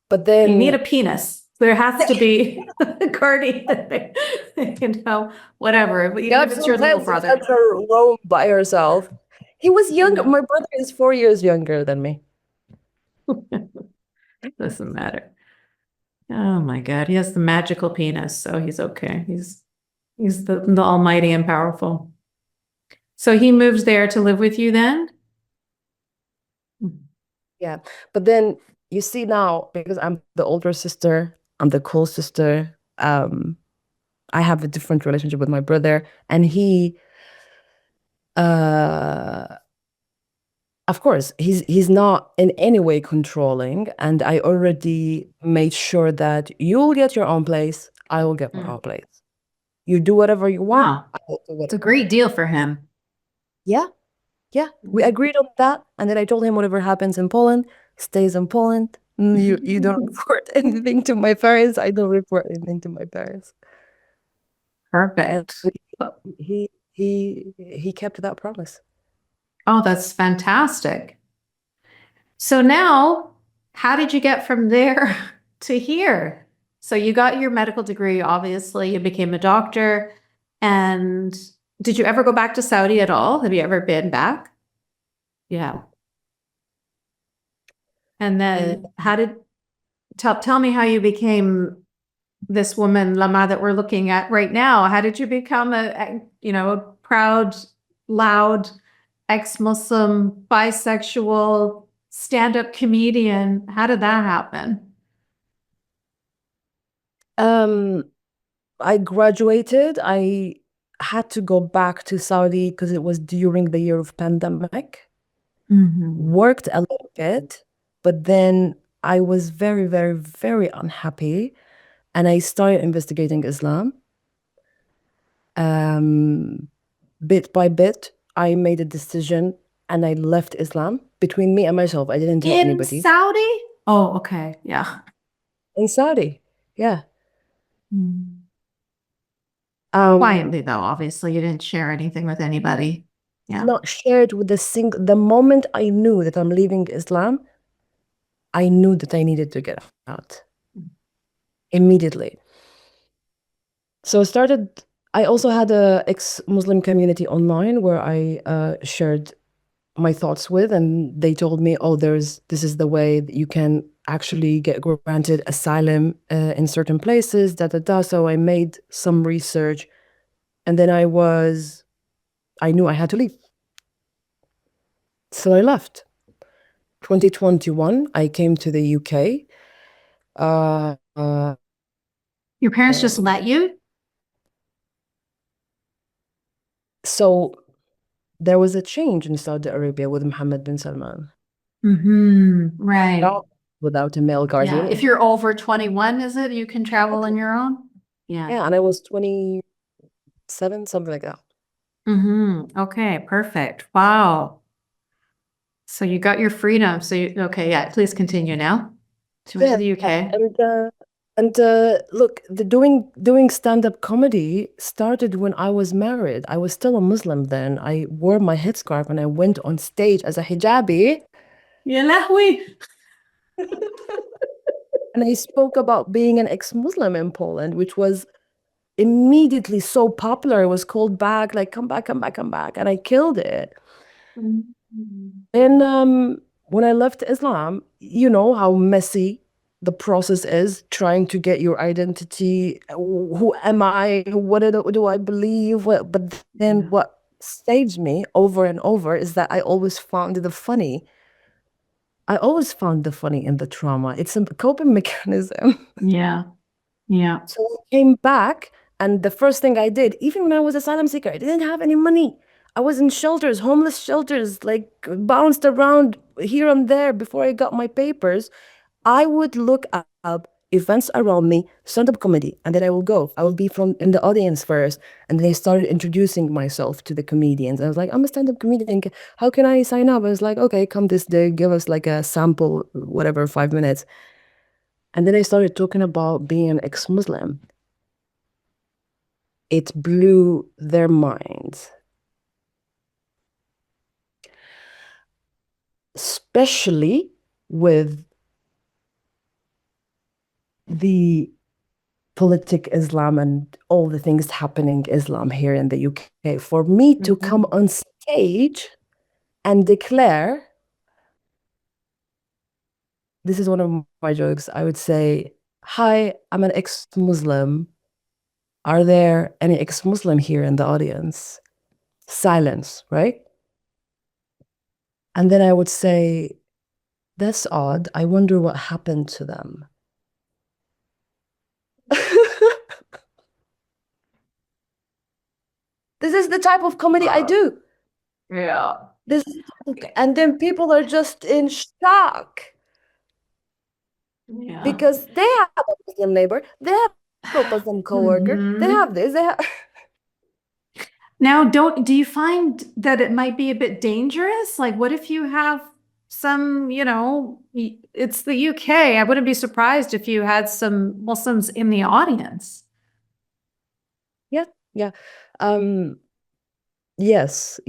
S1: But then
S2: You need a penis. There has to be a guardian, whatever. But even
S1: God
S2: if it's your little
S1: forbid
S2: brother.
S1: let her roam by herself. He was younger. My brother is 4 years younger than me.
S2: Doesn't matter. Oh my God, he has the magical penis, so he's okay. He's the almighty and powerful. So he moves there to live with you then?
S1: Yeah. But then you see now, because I'm the older sister, I'm the cool sister, I have a different relationship with my brother, and he of course he's not in any way controlling, and I already made sure that you'll get your own place, I will get my own place. You do whatever you want.
S2: Wow.
S1: I will do
S2: It's a
S1: whatever.
S2: great deal for him.
S1: Yeah. Yeah. We agreed on that, and then I told him whatever happens in Poland stays in Poland. You don't report anything to my parents. I don't report anything to my parents. And
S2: Perfect.
S1: he kept that promise.
S2: Oh, that's fantastic. So now, how did you get from there to here? So you got your medical degree, obviously, you became a doctor. And did you ever go back to Saudi at all? Have you ever been back? Yeah. And then tell me how you became this woman, Lama, that we're looking at right now. How did you become a proud, loud, ex-Muslim, bisexual, stand-up comedian? How did that happen?
S1: I graduated. I had to go back to Saudi because it was during the year of pandemic. Worked a little bit, but then I was very, very, very unhappy, and I started investigating Islam. Bit by bit, I made a decision and I left Islam between me and myself. I didn't tell
S2: In
S1: anybody.
S2: Saudi? Oh, okay. Yeah.
S1: In Saudi, yeah.
S2: Quietly, though, obviously, you didn't share anything with anybody. Yeah.
S1: Not shared with the moment I knew that I'm leaving Islam, I knew that I needed to get out immediately. So I also had a ex-Muslim community online where I shared my thoughts with, and they told me, oh, this is the way that you can actually get granted asylum in certain places, da da da. So I made some research, and then I knew I had to leave. So I left. 2021, I came to the UK.
S2: Your parents just let you?
S1: So there was a change in Saudi Arabia with Mohammed bin Salman.
S2: Right.
S1: Now, without a male guardian.
S2: Yeah. If you're over 21, is it? You can travel on your own? Yeah.
S1: Yeah, and I was 27, something like that.
S2: Okay, perfect. Wow. So you got your freedom. Okay, yeah, please continue now. So you went to the UK.
S1: And look, doing stand-up comedy started when I was married. I was still a Muslim then. I wore my headscarf and I went on stage as a hijabi.
S2: Ya lahwi.
S1: And I spoke about being an ex-Muslim in Poland, which was immediately so popular. It was called back, like, come back, come back, come back. And I killed it. And when I left Islam, you know how messy the process is trying to get your identity. Who am I? What do I believe? But then what saves me over and over is that I always found the funny. I always found the funny in the trauma. It's a coping mechanism.
S2: Yeah. Yeah.
S1: So I came back, and the first thing I did, even when I was asylum seeker, I didn't have any money. I was in shelters, homeless shelters, like bounced around here and there before I got my papers. I would look up events around me, stand-up comedy, and then I will go. I will be from in the audience first, and then I started introducing myself to the comedians. I was like, I'm a stand-up comedian. How can I sign up? I was like, okay, come this day, give us like a sample, whatever, 5 minutes. And then I started talking about being an ex-Muslim. It blew their minds. Especially with the politic Islam and all the things happening Islam here in the UK. For me to come on stage and declare, this is one of my jokes, I would say, hi, I'm an ex-Muslim. Are there any ex-Muslim here in the audience? Silence, right? And then I would say, that's odd. I wonder what happened to them. This is the type of comedy I do.
S2: Yeah.
S1: And then people are just in shock
S2: Yeah.
S1: because they have a Muslim neighbor, they have a Muslim coworker, they have this, they have.
S2: Now, do you find that it might be a bit dangerous? Like, what if you have some, it's the UK. I wouldn't be surprised if you had some Muslims in the audience.
S1: Yeah. Yes.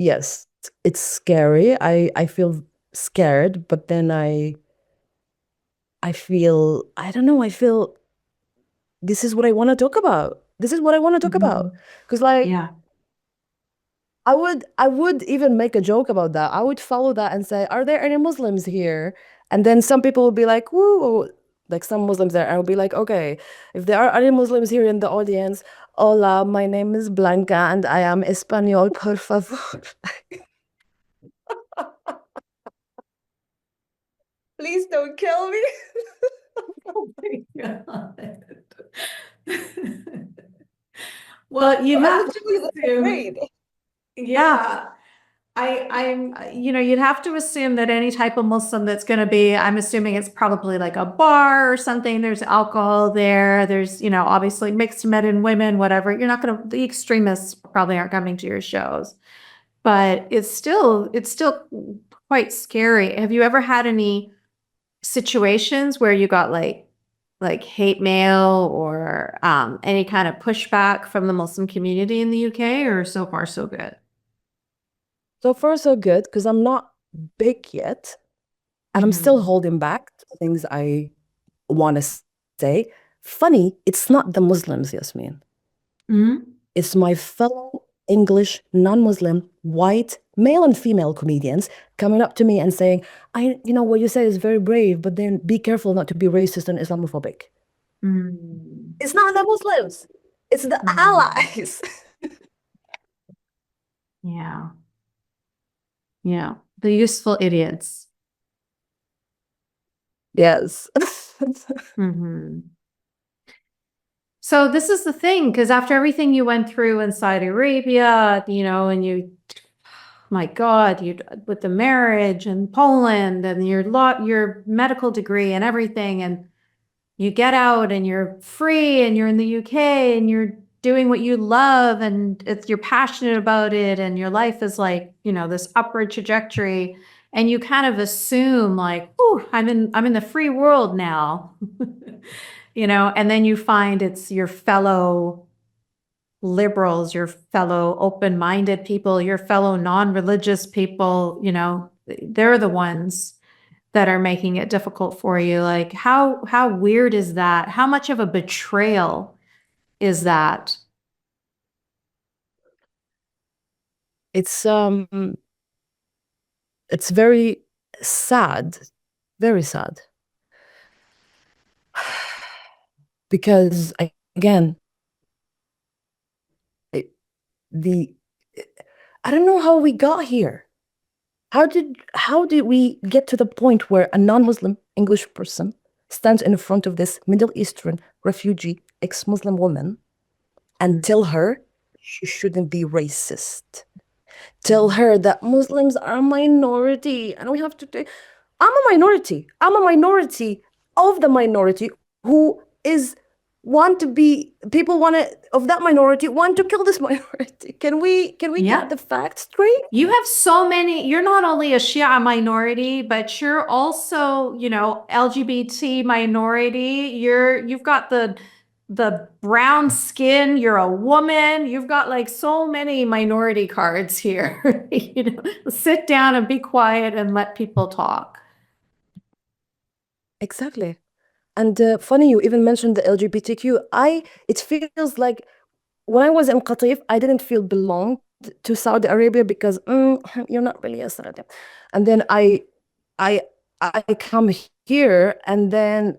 S1: It's scary. I feel scared, but then I feel, I don't know, I feel this is what I want to talk about. This is what I want to talk about. Because
S2: Yeah.
S1: I would even make a joke about that. I would follow that and say, are there any Muslims here? And then some people would be like, woo, like some Muslims there. I would be like, okay, if there are any Muslims here in the audience, hola, my name is Blanca and I am Espanol, por favor. Please don't kill me.
S2: Oh my God. Well, you have to assume, yeah. You'd have to assume that any type of Muslim that's going to be, I'm assuming it's probably like a bar or something. There's alcohol there. There's, obviously mixed men and women, whatever. The extremists probably aren't coming to your shows, but it's still quite scary. Have you ever had any situations where you got like hate mail or any kind of pushback from the Muslim community in the UK, or so far so good?
S1: So far, so good, because I'm not big yet, and I'm still holding back things I want to say. Funny, it's not the Muslims, Yasmine. It's my fellow English, non-Muslim, white, male and female comedians coming up to me and saying, what you say is very brave, but then be careful not to be racist and Islamophobic. It's not the Muslims, it's the allies.
S2: Yeah. Yeah. The useful idiots.
S1: Yes.
S2: So this is the thing, because after everything you went through in Saudi Arabia, and my God, you with the marriage and Poland and your medical degree and everything, and you get out and you're free and you're in the UK and you're doing what you love and you're passionate about it and your life is like, this upward trajectory. And you kind of assume like, oh, I'm in the free world now. And then you find it's your fellow liberals, your fellow open-minded people, your fellow non-religious people, they're the ones that are making it difficult for you. Like how weird is that? How much of a betrayal is that?
S1: It's it's very sad, very sad. Because again, it, the I don't know how we got here. How did we get to the point where a non-Muslim English person stands in front of this Middle Eastern refugee ex-Muslim woman and tell her she shouldn't be racist? Tell her that Muslims are a minority and we have to take. I'm a minority. I'm a minority of the minority who is want to be people want to of that minority want to kill this minority. Can we
S2: Yeah.
S1: get the facts straight?
S2: You have so many, you're not only a Shia minority, but you're also, LGBT minority. You've got the brown skin, you're a woman, you've got like so many minority cards here. Sit down and be quiet and let people talk.
S1: Exactly. And funny you even mentioned the LGBTQ. It feels like when I was in Qatif, I didn't feel belonged to Saudi Arabia because you're not really a Saudi. And then I I come here, and then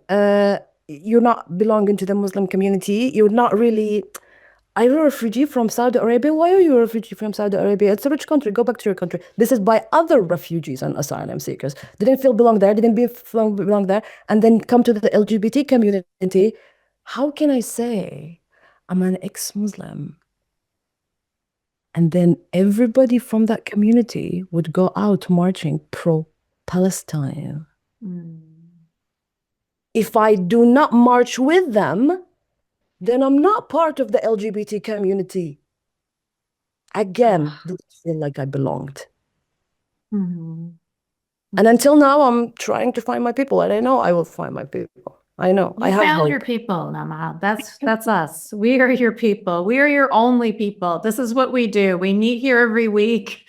S1: you're not belonging to the Muslim community. You're not really. Are you a refugee from Saudi Arabia? Why are you a refugee from Saudi Arabia? It's a rich country. Go back to your country. This is by other refugees and asylum seekers. Didn't feel belong there. Belong there. And then come to the LGBT community. How can I say I'm an ex-Muslim? And then everybody from that community would go out marching pro-Palestine. If I do not march with them, then I'm not part of the LGBT community. Again, didn't feel like I belonged.
S2: Mhm.
S1: And until now, I'm trying to find my people, and I know I will find my people. I know. I
S2: You
S1: have
S2: found
S1: hope.
S2: your people, Lama. That's us. We are your people. We are your only people. This is what we do. We meet here every week.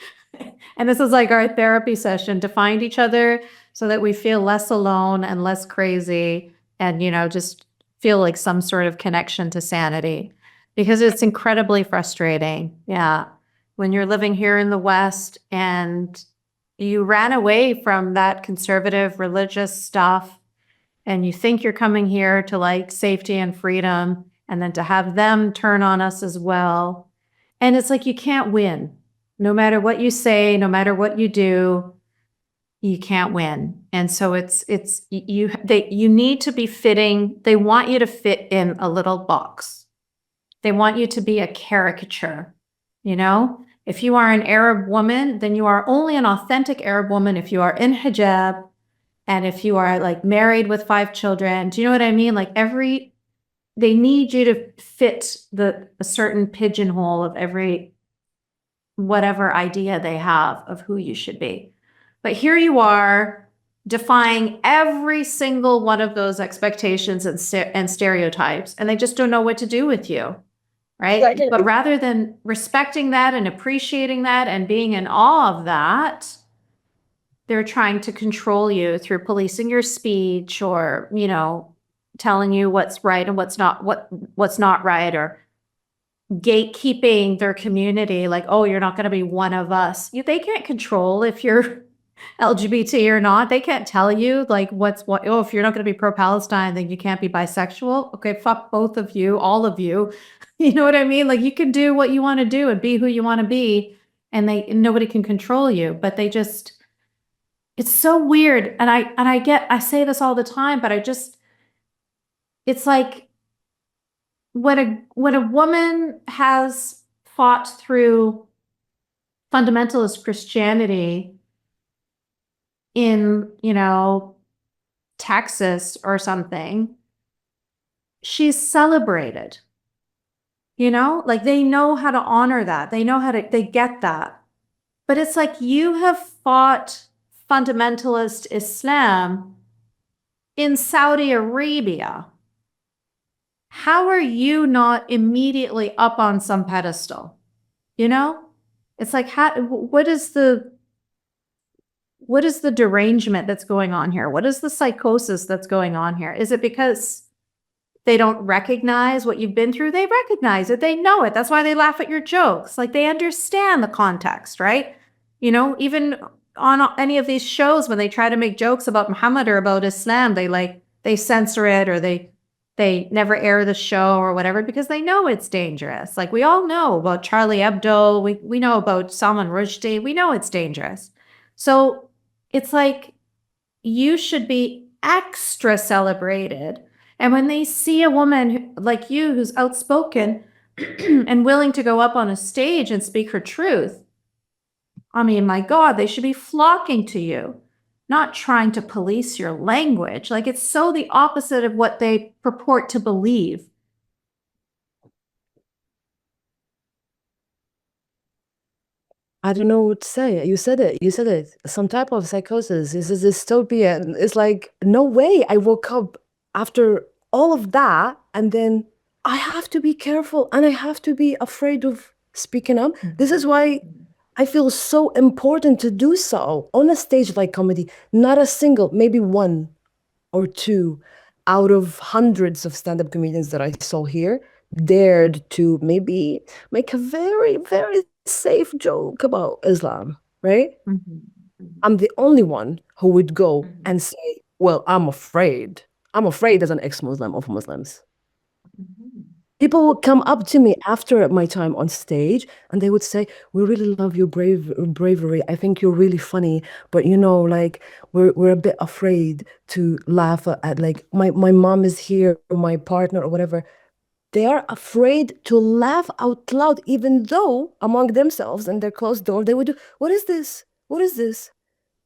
S2: And this is like our therapy session to find each other so that we feel less alone and less crazy and, just feel like some sort of connection to sanity because it's incredibly frustrating. Yeah. When you're living here in the West and you ran away from that conservative religious stuff and you think you're coming here to like safety and freedom, and then to have them turn on us as well. And it's like you can't win. No matter what you say, no matter what you do, you can't win. And so you need to be fitting. They want you to fit in a little box. They want you to be a caricature. If you are an Arab woman, then you are only an authentic Arab woman if you are in hijab and if you are like married with 5 children. Do you know what I mean? Like they need you to fit a certain pigeonhole of every whatever idea they have of who you should be. But here you are defying every single one of those expectations and stereotypes, and they just don't know what to do with you, right?
S1: Exactly.
S2: But rather than respecting that and appreciating that and being in awe of that, they're trying to control you through policing your speech or, telling you what's right and what's not right, or gatekeeping their community, like, oh, you're not going to be one of us. They can't control if you're LGBT or not. They can't tell you like what's what. Oh, if you're not going to be pro-Palestine, then you can't be bisexual. Okay, fuck both of you, all of you. You know what I mean? Like you can do what you want to do and be who you want to be, and nobody can control you. But it's so weird. And I say this all the time, but it's like when a woman has fought through fundamentalist Christianity in, Texas or something, she's celebrated. Like they know how to honor that. They get that. But it's like you have fought fundamentalist Islam in Saudi Arabia. How are you not immediately up on some pedestal? It's like, what is the derangement that's going on here? What is the psychosis that's going on here? Is it because they don't recognize what you've been through? They recognize it. They know it. That's why they laugh at your jokes. Like they understand the context, right? Even on any of these shows, when they try to make jokes about Muhammad or about Islam, they censor it, or they never air the show or whatever, because they know it's dangerous. Like we all know about Charlie Hebdo. We know about Salman Rushdie. We know it's dangerous. So it's like you should be extra celebrated. And when they see a woman like you who's outspoken and willing to go up on a stage and speak her truth, I mean, my God, they should be flocking to you, not trying to police your language. Like it's so the opposite of what they purport to believe.
S1: I don't know what to say. You said it. You said it. Some type of psychosis. This is dystopian. It's like, no way. I woke up after all of that, and then I have to be careful and I have to be afraid of speaking up. This is why I feel so important to do so on a stage like comedy. Not a single, maybe one or two out of hundreds of stand-up comedians that I saw here dared to maybe make a very, very safe joke about Islam, right? I'm the only one who would go and say, well, I'm afraid. I'm afraid as an ex-Muslim of Muslims. People would come up to me after my time on stage and they would say, we really love your bravery. I think you're really funny. But like we're a bit afraid to laugh at like my mom is here or my partner or whatever. They are afraid to laugh out loud, even though among themselves and their closed door, they would do, what is this? What is this?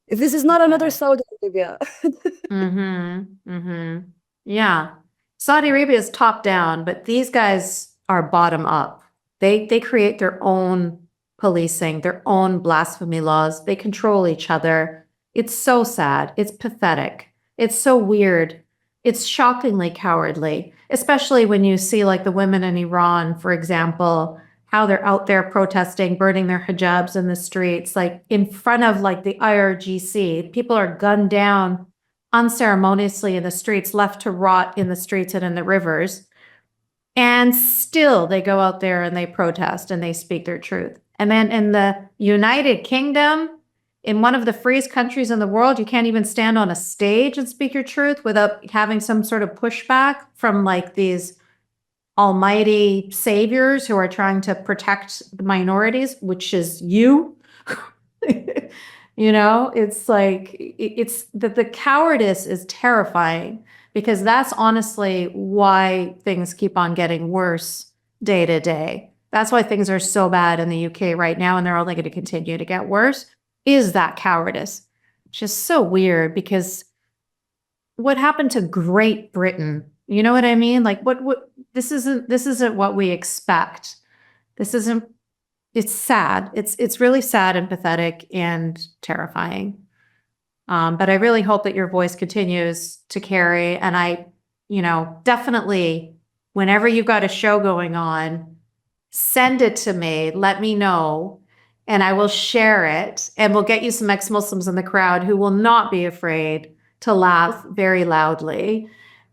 S1: If this is not another Saudi Arabia.
S2: Yeah. Saudi Arabia is top down, but these guys are bottom up. They create their own policing, their own blasphemy laws. They control each other. It's so sad. It's pathetic. It's so weird. It's shockingly cowardly, especially when you see like the women in Iran, for example, how they're out there protesting, burning their hijabs in the streets, like in front of like the IRGC. People are gunned down unceremoniously in the streets, left to rot in the streets and in the rivers. And still they go out there and they protest and they speak their truth. And then in the United Kingdom, in one of the freest countries in the world, you can't even stand on a stage and speak your truth without having some sort of pushback from like these almighty saviors who are trying to protect the minorities, which is you. It's like, it's that the cowardice is terrifying, because that's honestly why things keep on getting worse day to day. That's why things are so bad in the UK right now, and they're only going to continue to get worse, is that cowardice. It's just so weird, because what happened to Great Britain? You know what I mean? Like what this isn't what we expect. This isn't, it's sad. It's really sad and pathetic and terrifying. But I really hope that your voice continues to carry. And I, definitely, whenever you've got a show going on, send it to me, let me know, and I will share it. And we'll get you some ex-Muslims in the crowd who will not be afraid to laugh very loudly.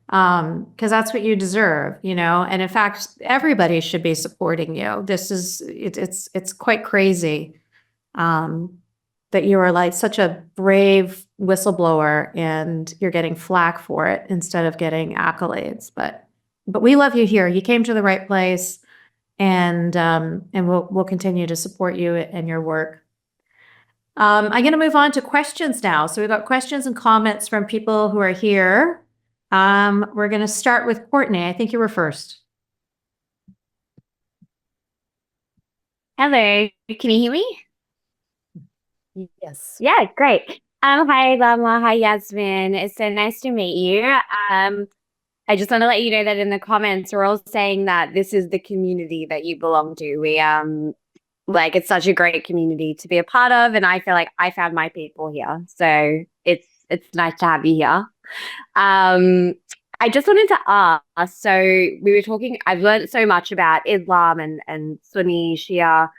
S2: Because that's what you deserve, and in fact, everybody should be supporting you. It's quite crazy that you are like such a brave whistleblower and you're getting flack for it instead of getting accolades. But we love you here. You came to the right place, and we'll continue to support you and your work. I'm going to move on to questions now. So we've got questions and comments from people who are here. We're going to start with Courtney. I think you were first.
S3: Hello, can you hear me?
S1: Yes.
S3: Yeah, great. Hi Lama, hi Yasmin. It's so nice to meet you. Um, I just want to let you know that in the comments we're all saying that this is the community that you belong to. We like it's such a great community to be a part of, and I feel like I found my people here. So it's nice to have you here. Um, I just wanted to ask, so we were talking, I've learned so much about Islam and Sunni Shia.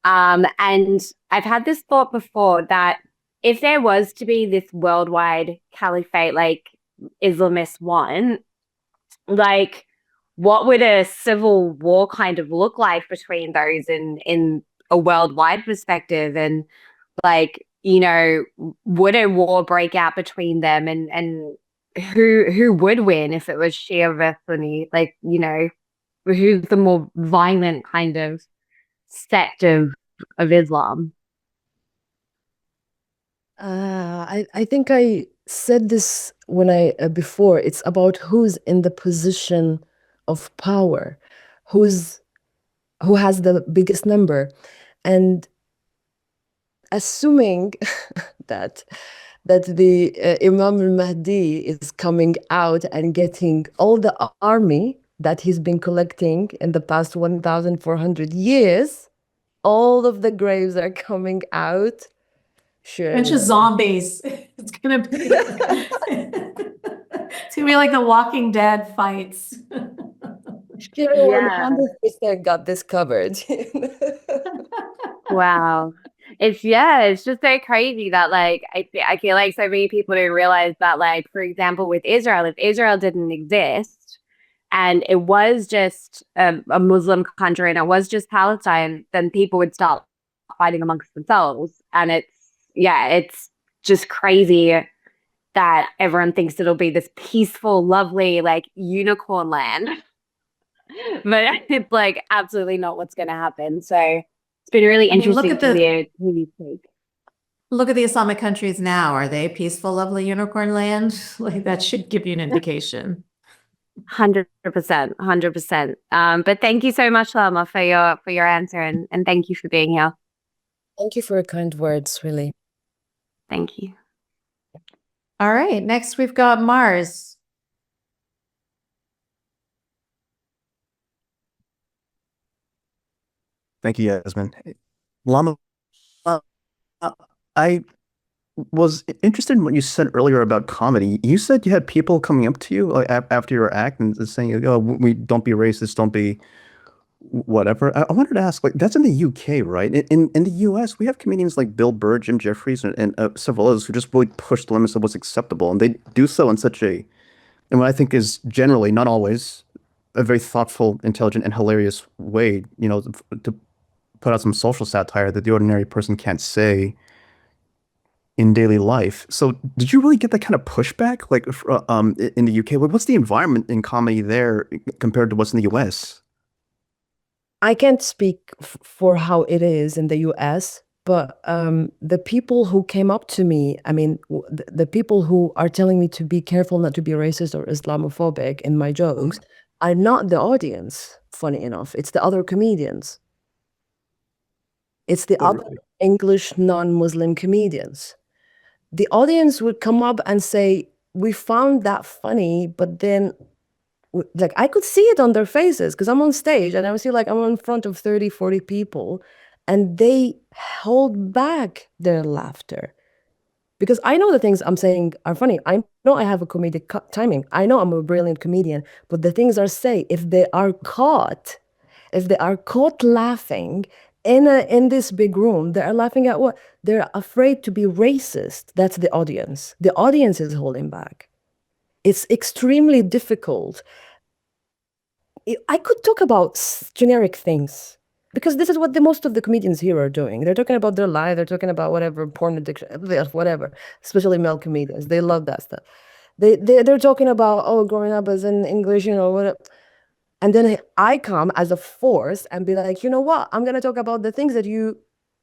S3: And I've had this thought before that if there was to be this worldwide caliphate like Islamists want, like what would a civil war kind of look like between those in a worldwide perspective? And like, would a war break out between them and who would win if it was Shia versus Sunni? Like, who's the more violent kind of sect of Islam?
S1: I think I said this when I before. It's about who's in the position of power, who's who has the biggest number, and assuming that the Imam al-Mahdi is coming out and getting all the army that he's been collecting in the past 1,400 years, all of the graves are coming out.
S2: Bunch
S1: Surely.
S2: of zombies. It's gonna be it's gonna be like the Walking Dead fights.
S1: Surely
S3: Yeah.
S1: 100% got this covered.
S3: Wow. It's just so crazy that like I feel like so many people don't realize that like for example with Israel, if Israel didn't exist and it was just a Muslim country and it was just Palestine, then people would start fighting amongst themselves. And it's just crazy that everyone thinks it'll be this peaceful, lovely, like unicorn land. But it's like absolutely not what's going to happen. So it's been really
S2: I mean, look
S3: interesting
S2: at
S3: to
S2: the
S3: hear who you speak.
S2: look at the Islamic countries now. Are they peaceful, lovely unicorn land? Like that should give you an indication.
S3: 100%, 100%. But thank you so much, Lama, for your answer and thank you for being here.
S1: Thank you for your kind words, really.
S3: Thank you.
S2: All right, next we've got Mars.
S4: Thank you, Yasmin. Lama, uh, uh, I was interested in what you said earlier about comedy. You said you had people coming up to you like after your act and saying, "Oh, we don't be racist, don't be whatever." I wanted to ask, like, that's in the UK, right? In the US, we have comedians like Bill Burr, Jim Jeffries, and several others who just really push the limits of what's acceptable, and they do so in such and what I think is generally, not always, a very thoughtful, intelligent, and hilarious way. To put out some social satire that the ordinary person can't say in daily life. So, did you really get that kind of pushback, like in the UK? What's the environment in comedy there compared to what's in the US?
S1: I can't speak for how it is in the US, but the people who came up to me, I mean, the people who are telling me to be careful not to be racist or Islamophobic in my jokes are not the audience, funny enough. It's the other comedians. It's the
S4: Oh,
S1: other
S4: really?
S1: English non-Muslim comedians. The audience would come up and say, we found that funny, but then like I could see it on their faces because I'm on stage and I would see like I'm in front of 30, 40 people and they hold back their laughter because I know the things I'm saying are funny. I know I have a comedic timing. I know I'm a brilliant comedian, but the things I say, if they are caught laughing in this big room, they are laughing at what? They're afraid to be racist. That's the audience. The audience is holding back. It's extremely difficult. I could talk about generic things because this is what the most of the comedians here are doing. They're talking about their life. They're talking about whatever porn addiction, whatever. Especially male comedians, they love that stuff. They're talking about growing up as an English, whatever. And then I come as a force and be like, you know what? I'm gonna talk about the things that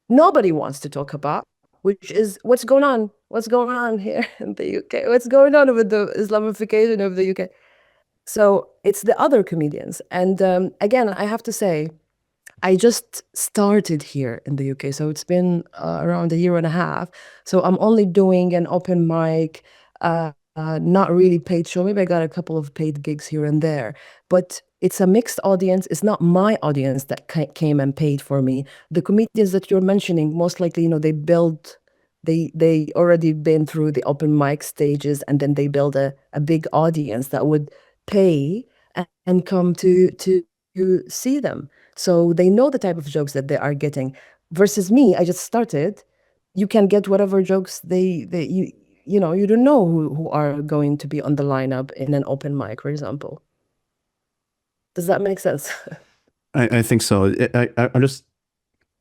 S1: nobody wants to talk about, which is what's going on here in the UK, what's going on with the Islamification of the UK. So it's the other comedians. And again, I have to say, I just started here in the UK, so it's been around a year and a half. So I'm only doing an open mic, not really paid show. Maybe I got a couple of paid gigs here and there, but it's a mixed audience. It's not my audience that came and paid for me. The comedians that you're mentioning, most likely, they already been through the open mic stages, and then they build a big audience that would pay and come to see them. So they know the type of jokes that they are getting. Versus me, I just started. You can get whatever jokes you don't know who are going to be on the lineup in an open mic, for example. Does that make sense?
S4: I think so.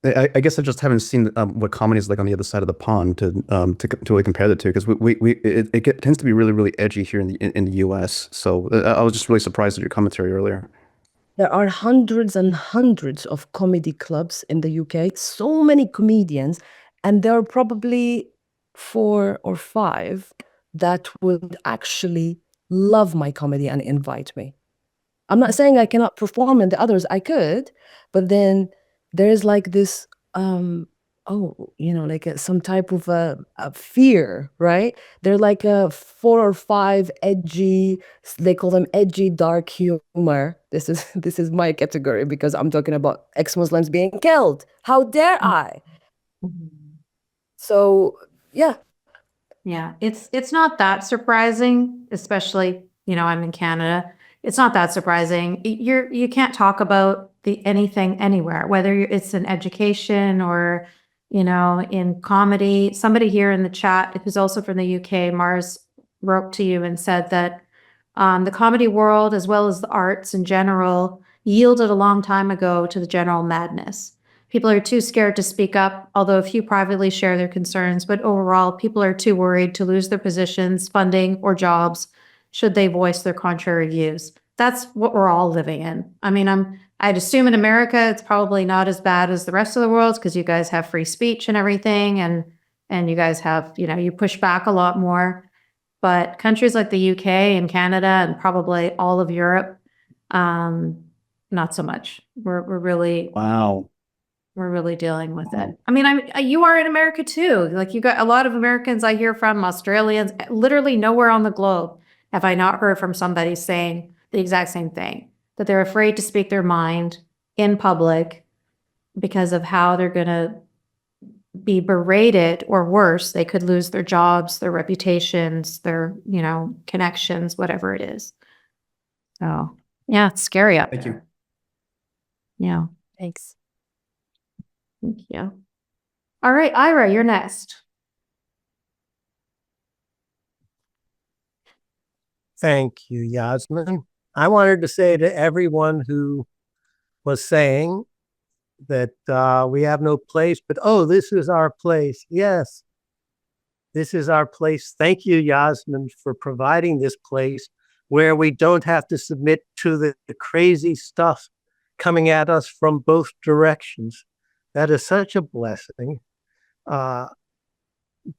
S4: I guess I just haven't seen what comedy is like on the other side of the pond to really compare the two, because it tends to be really, really edgy here in the US. So I was just really surprised at your commentary earlier.
S1: There are hundreds and hundreds of comedy clubs in the UK, so many comedians, and there are probably 4 or 5 that would actually love my comedy and invite me. I'm not saying I cannot perform in the others, I could, but then there is like this, like some type of a fear, right? They're like 4 or 5 edgy, they call them edgy dark humor. This is my category because I'm talking about ex-Muslims being killed. How dare I? So yeah.
S2: Yeah, it's not that surprising, especially, I'm in Canada. It's not that surprising. You can't talk about anything anywhere, whether it's in education or, in comedy. Somebody here in the chat who's also from the UK, Mars, wrote to you and said that the comedy world, as well as the arts in general, yielded a long time ago to the general madness. People are too scared to speak up, although a few privately share their concerns, but overall, people are too worried to lose their positions, funding, or jobs should they voice their contrary views. That's what we're all living in. I mean, I'd assume in America, it's probably not as bad as the rest of the world because you guys have free speech and everything, and you guys have, you push back a lot more. But countries like the UK and Canada and probably all of Europe, not so much. We're really
S4: Wow.
S2: we're really dealing with it. I mean, you are in America too. Like, you got a lot of Americans I hear from, Australians, literally nowhere on the globe have I not heard from somebody saying the exact same thing, that they're afraid to speak their mind in public because of how they're going to be berated, or worse, they could lose their jobs, their reputations, their, connections, whatever it is. So, yeah, it's scary out
S4: Thank
S2: there.
S4: you.
S2: Yeah.
S3: Thanks.
S2: Thank you. All right, Ira, you're next.
S5: Thank you, Yasmine. I wanted to say to everyone who was saying that we have no place, but this is our place. Yes, this is our place. Thank you, Yasmine, for providing this place where we don't have to submit to the crazy stuff coming at us from both directions. That is such a blessing.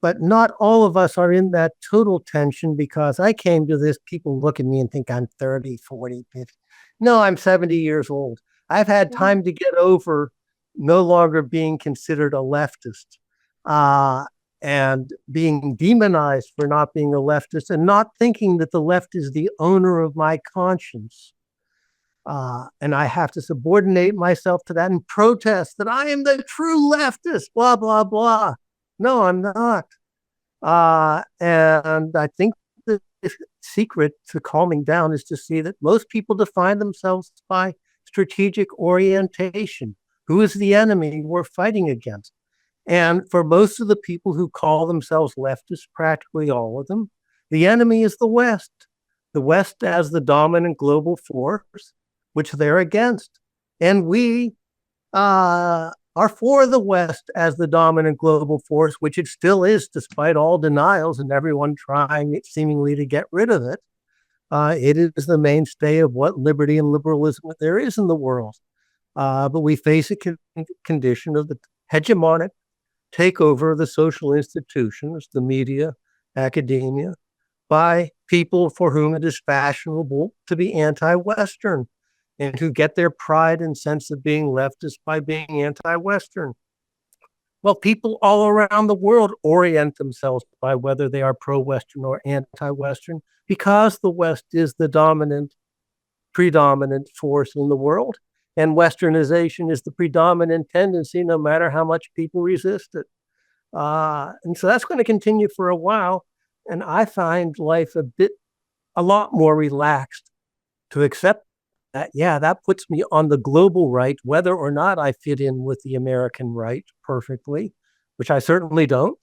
S5: But not all of us are in that total tension, because I came to this, people look at me and think I'm 30, 40, 50. No, I'm 70 years old. I've had time to get over no longer being considered a leftist and being demonized for not being a leftist, and not thinking that the left is the owner of my conscience. And I have to subordinate myself to that and protest that I am the true leftist, blah, blah, blah. No, I'm not. And I think the secret to calming down is to see that most people define themselves by strategic orientation. Who is the enemy we're fighting against? And for most of the people who call themselves leftists, practically all of them, the enemy is the West as the dominant global force, which they're against. And we are for the West as the dominant global force, which it still is, despite all denials and everyone trying seemingly to get rid of it. It is the mainstay of what liberty and liberalism there is in the world. But we face a condition of the hegemonic takeover of the social institutions, the media, academia, by people for whom it is fashionable to be anti-Western. and who get their pride and sense of being leftist by being anti-Western. Well, people all around the world orient themselves by whether they are pro-Western or anti-Western because the West is the predominant force in the world. And Westernization is the predominant tendency, no matter how much people resist it. And so that's going to continue for a while. And I find life a lot more relaxed to accept that. Yeah, that puts me on the global right, whether or not I fit in with the American right perfectly, which I certainly don't,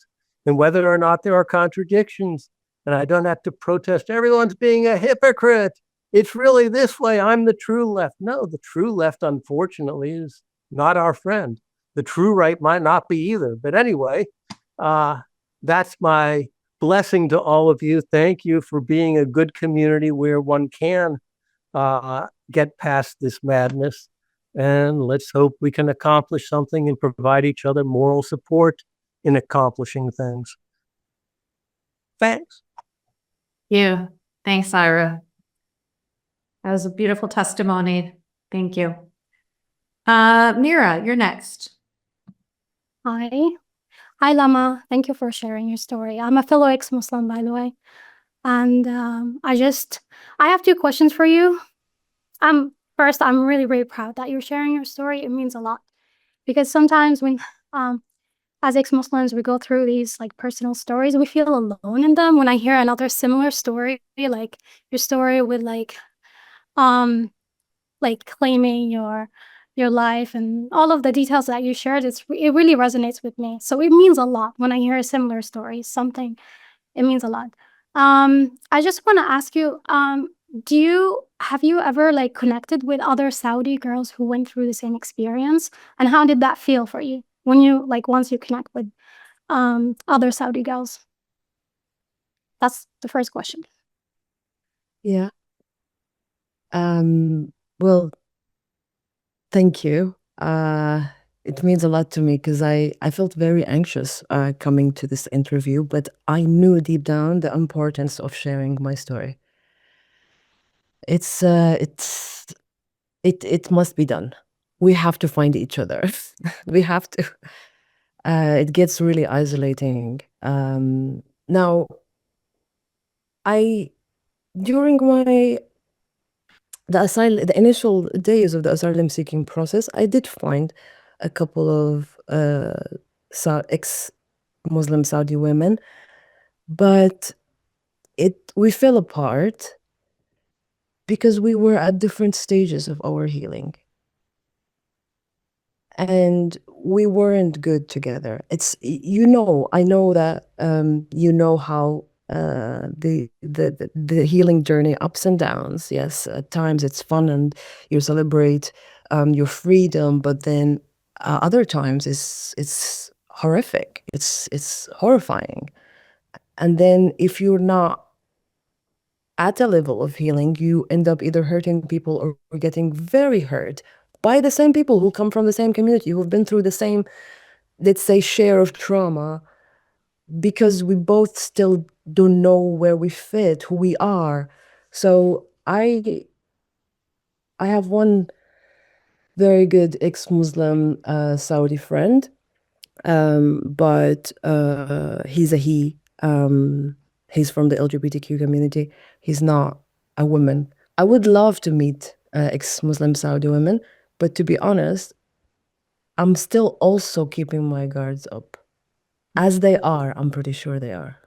S5: and whether or not there are contradictions. And I don't have to protest everyone's being a hypocrite. It's really this way. I'm the true left. No, the true left, unfortunately, is not our friend. The true right might not be either. But anyway, that's my blessing to all of you. Thank you for being a good community where one can get past this madness. And let's hope we can accomplish something and provide each other moral support in accomplishing things. Thanks.
S2: You. Thanks, Ira. That was a beautiful testimony. Thank you. Mira, you're next.
S6: Hi. Hi, Lama. Thank you for sharing your story. I'm a fellow ex-Muslim, by the way. And I have two questions for you. First, I'm really, really proud that you're sharing your story. It means a lot. Because sometimes when, as ex-Muslims, we go through these like personal stories, we feel alone in them. When I hear another similar story, like your story with like claiming your life and all of the details that you shared, it really resonates with me. So it means a lot when I hear a similar story, it means a lot. I just want to ask you, have you ever like connected with other Saudi girls who went through the same experience? And how did that feel for you when once you connect with other Saudi girls? That's the first question.
S1: Yeah. Well, thank you. It means a lot to me because I felt very anxious coming to this interview, but I knew deep down the importance of sharing my story. It must be done. We have to find each other. We have to. It gets really isolating. Now, during the initial days of the asylum seeking process, I did find a couple of ex-Muslim Saudi women, but we fell apart because we were at different stages of our healing. And we weren't good together. I know that you know how the healing journey, ups and downs. Yes, at times it's fun and you celebrate your freedom, but then other times it's horrific. It's horrifying. And then if you're not at a level of healing, you end up either hurting people or getting very hurt by the same people who come from the same community, who've been through the same, let's say, share of trauma, because we both still don't know where we fit, who we are. So I have one very good ex-Muslim Saudi friend, but he's a he. He's from the LGBTQ community. He's not a woman. I would love to meet ex-Muslim Saudi women, but to be honest, I'm still also keeping my guards up. As they are, I'm pretty sure they are.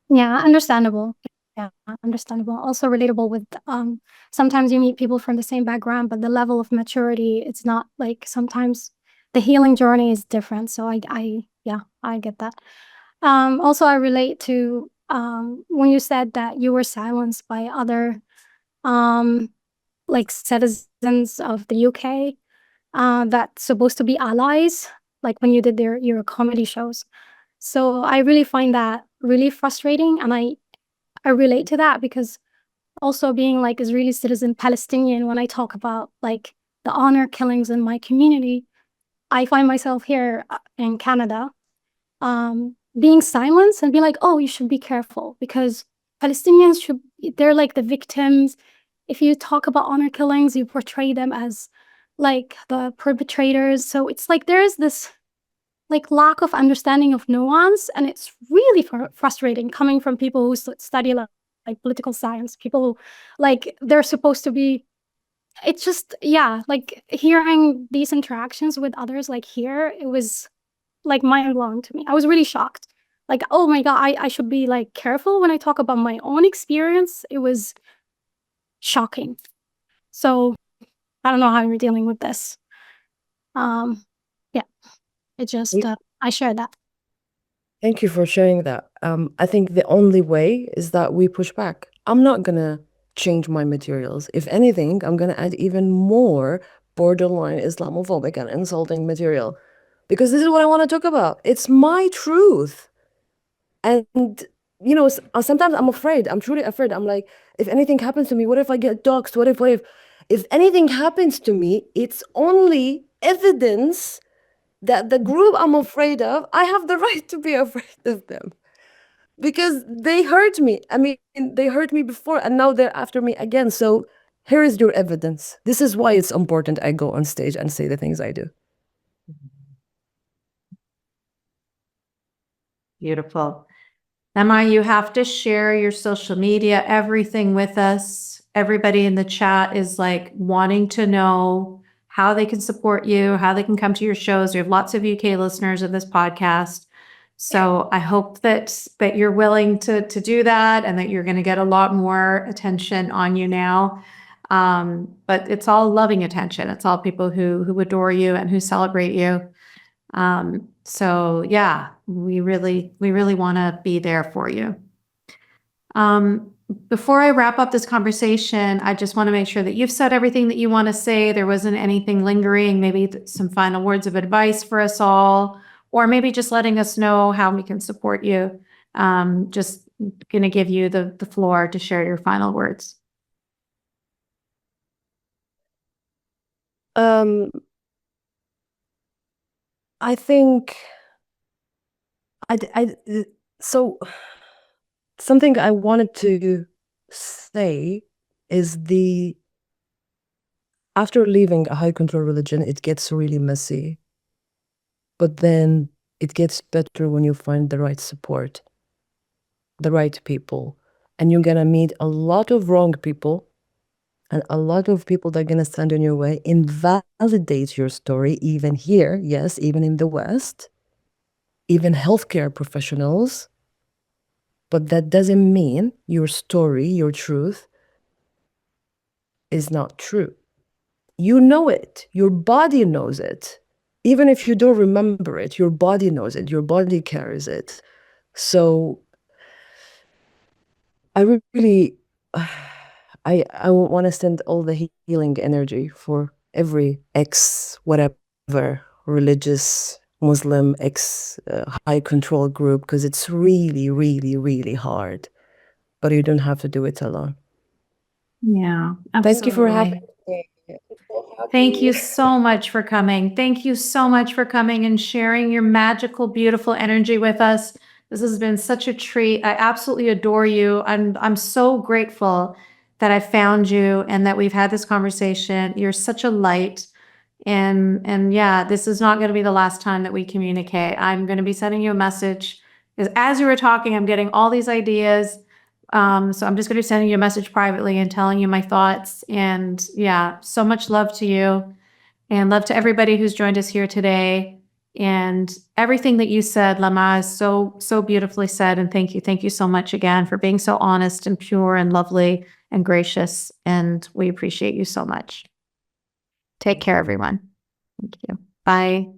S6: Yeah, understandable. Yeah, understandable. Also relatable with sometimes you meet people from the same background, but the level of maturity, it's not like sometimes the healing journey is different. So I get that. Also I relate to when you said that you were silenced by other like citizens of the UK that's supposed to be allies, like when you did your comedy shows. So I really find that really frustrating, and I relate to that because also being like Israeli citizen Palestinian, when I talk about like the honor killings in my community, I find myself here in Canada being silenced and be like, oh, you should be careful because Palestinians they're like the victims. if you talk about honor killings, you portray them as like the perpetrators. So it's like there is this like lack of understanding of nuance, and it's really frustrating coming from people who study like political science, people who like they're supposed to be. It's just, yeah, like hearing these interactions with others like here, it was like mind blowing to me. I was really shocked. Like, oh my God, I should be like careful when I talk about my own experience. It was shocking. So I don't know how you're dealing with this. Yeah, it just, I shared that.
S1: Thank you for sharing that. I think the only way is that we push back. I'm not gonna change my materials. If anything, I'm gonna add even more borderline Islamophobic and insulting material, because this is what I want to talk about. It's my truth. And you know, sometimes I'm afraid. I'm truly afraid. I'm like, if anything happens to me, what if I get doxxed? What if anything happens to me, it's only evidence that the group I'm afraid of, I have the right to be afraid of them. Because they hurt me. I mean, they hurt me before and now they're after me again. So here is your evidence. This is why it's important I go on stage and say the things I do.
S2: Beautiful. Lama, you have to share your social media, everything with us. Everybody in the chat is like wanting to know how they can support you, how they can come to your shows. We have lots of UK listeners of this podcast. So I hope that you're willing to do that and that you're going to get a lot more attention on you now. But it's all loving attention. It's all people who adore you and who celebrate you. So yeah, we really want to be there for you. Before I wrap up this conversation, I just want to make sure that you've said everything that you want to say. There wasn't anything lingering, maybe some final words of advice for us all, or maybe just letting us know how we can support you. Just going to give you the floor to share your final words.
S1: I think so something I wanted to say is after leaving a high control religion, it gets really messy. But then it gets better when you find the right support, the right people. And you're gonna meet a lot of wrong people and a lot of people that are gonna stand in your way, invalidate your story, even here, yes, even in the West, even healthcare professionals. But that doesn't mean your story, your truth, is not true. You know it. Your body knows it. Even if you don't remember it, your body knows it. Your body carries it. So I really, I want to send all the healing energy for every whatever religious Muslim high control group, because it's really, really, really hard. But you don't have to do it alone.
S2: Yeah, absolutely.
S1: Thank you for having me.
S2: Thank you so much for coming. Thank you so much for coming and sharing your magical, beautiful energy with us. This has been such a treat. I absolutely adore you. I'm so grateful that I found you and that we've had this conversation. You're such a light. And yeah, this is not going to be the last time that we communicate. I'm going to be sending you a message. As you were talking, I'm getting all these ideas. So I'm just going to be sending you a message privately and telling you my thoughts. And yeah, so much love to you and love to everybody who's joined us here today. And everything that you said, Lama, is so beautifully said. And thank you. Thank you so much again for being so honest and pure and lovely and gracious. And we appreciate you so much. Take care, everyone. Thank you. Bye.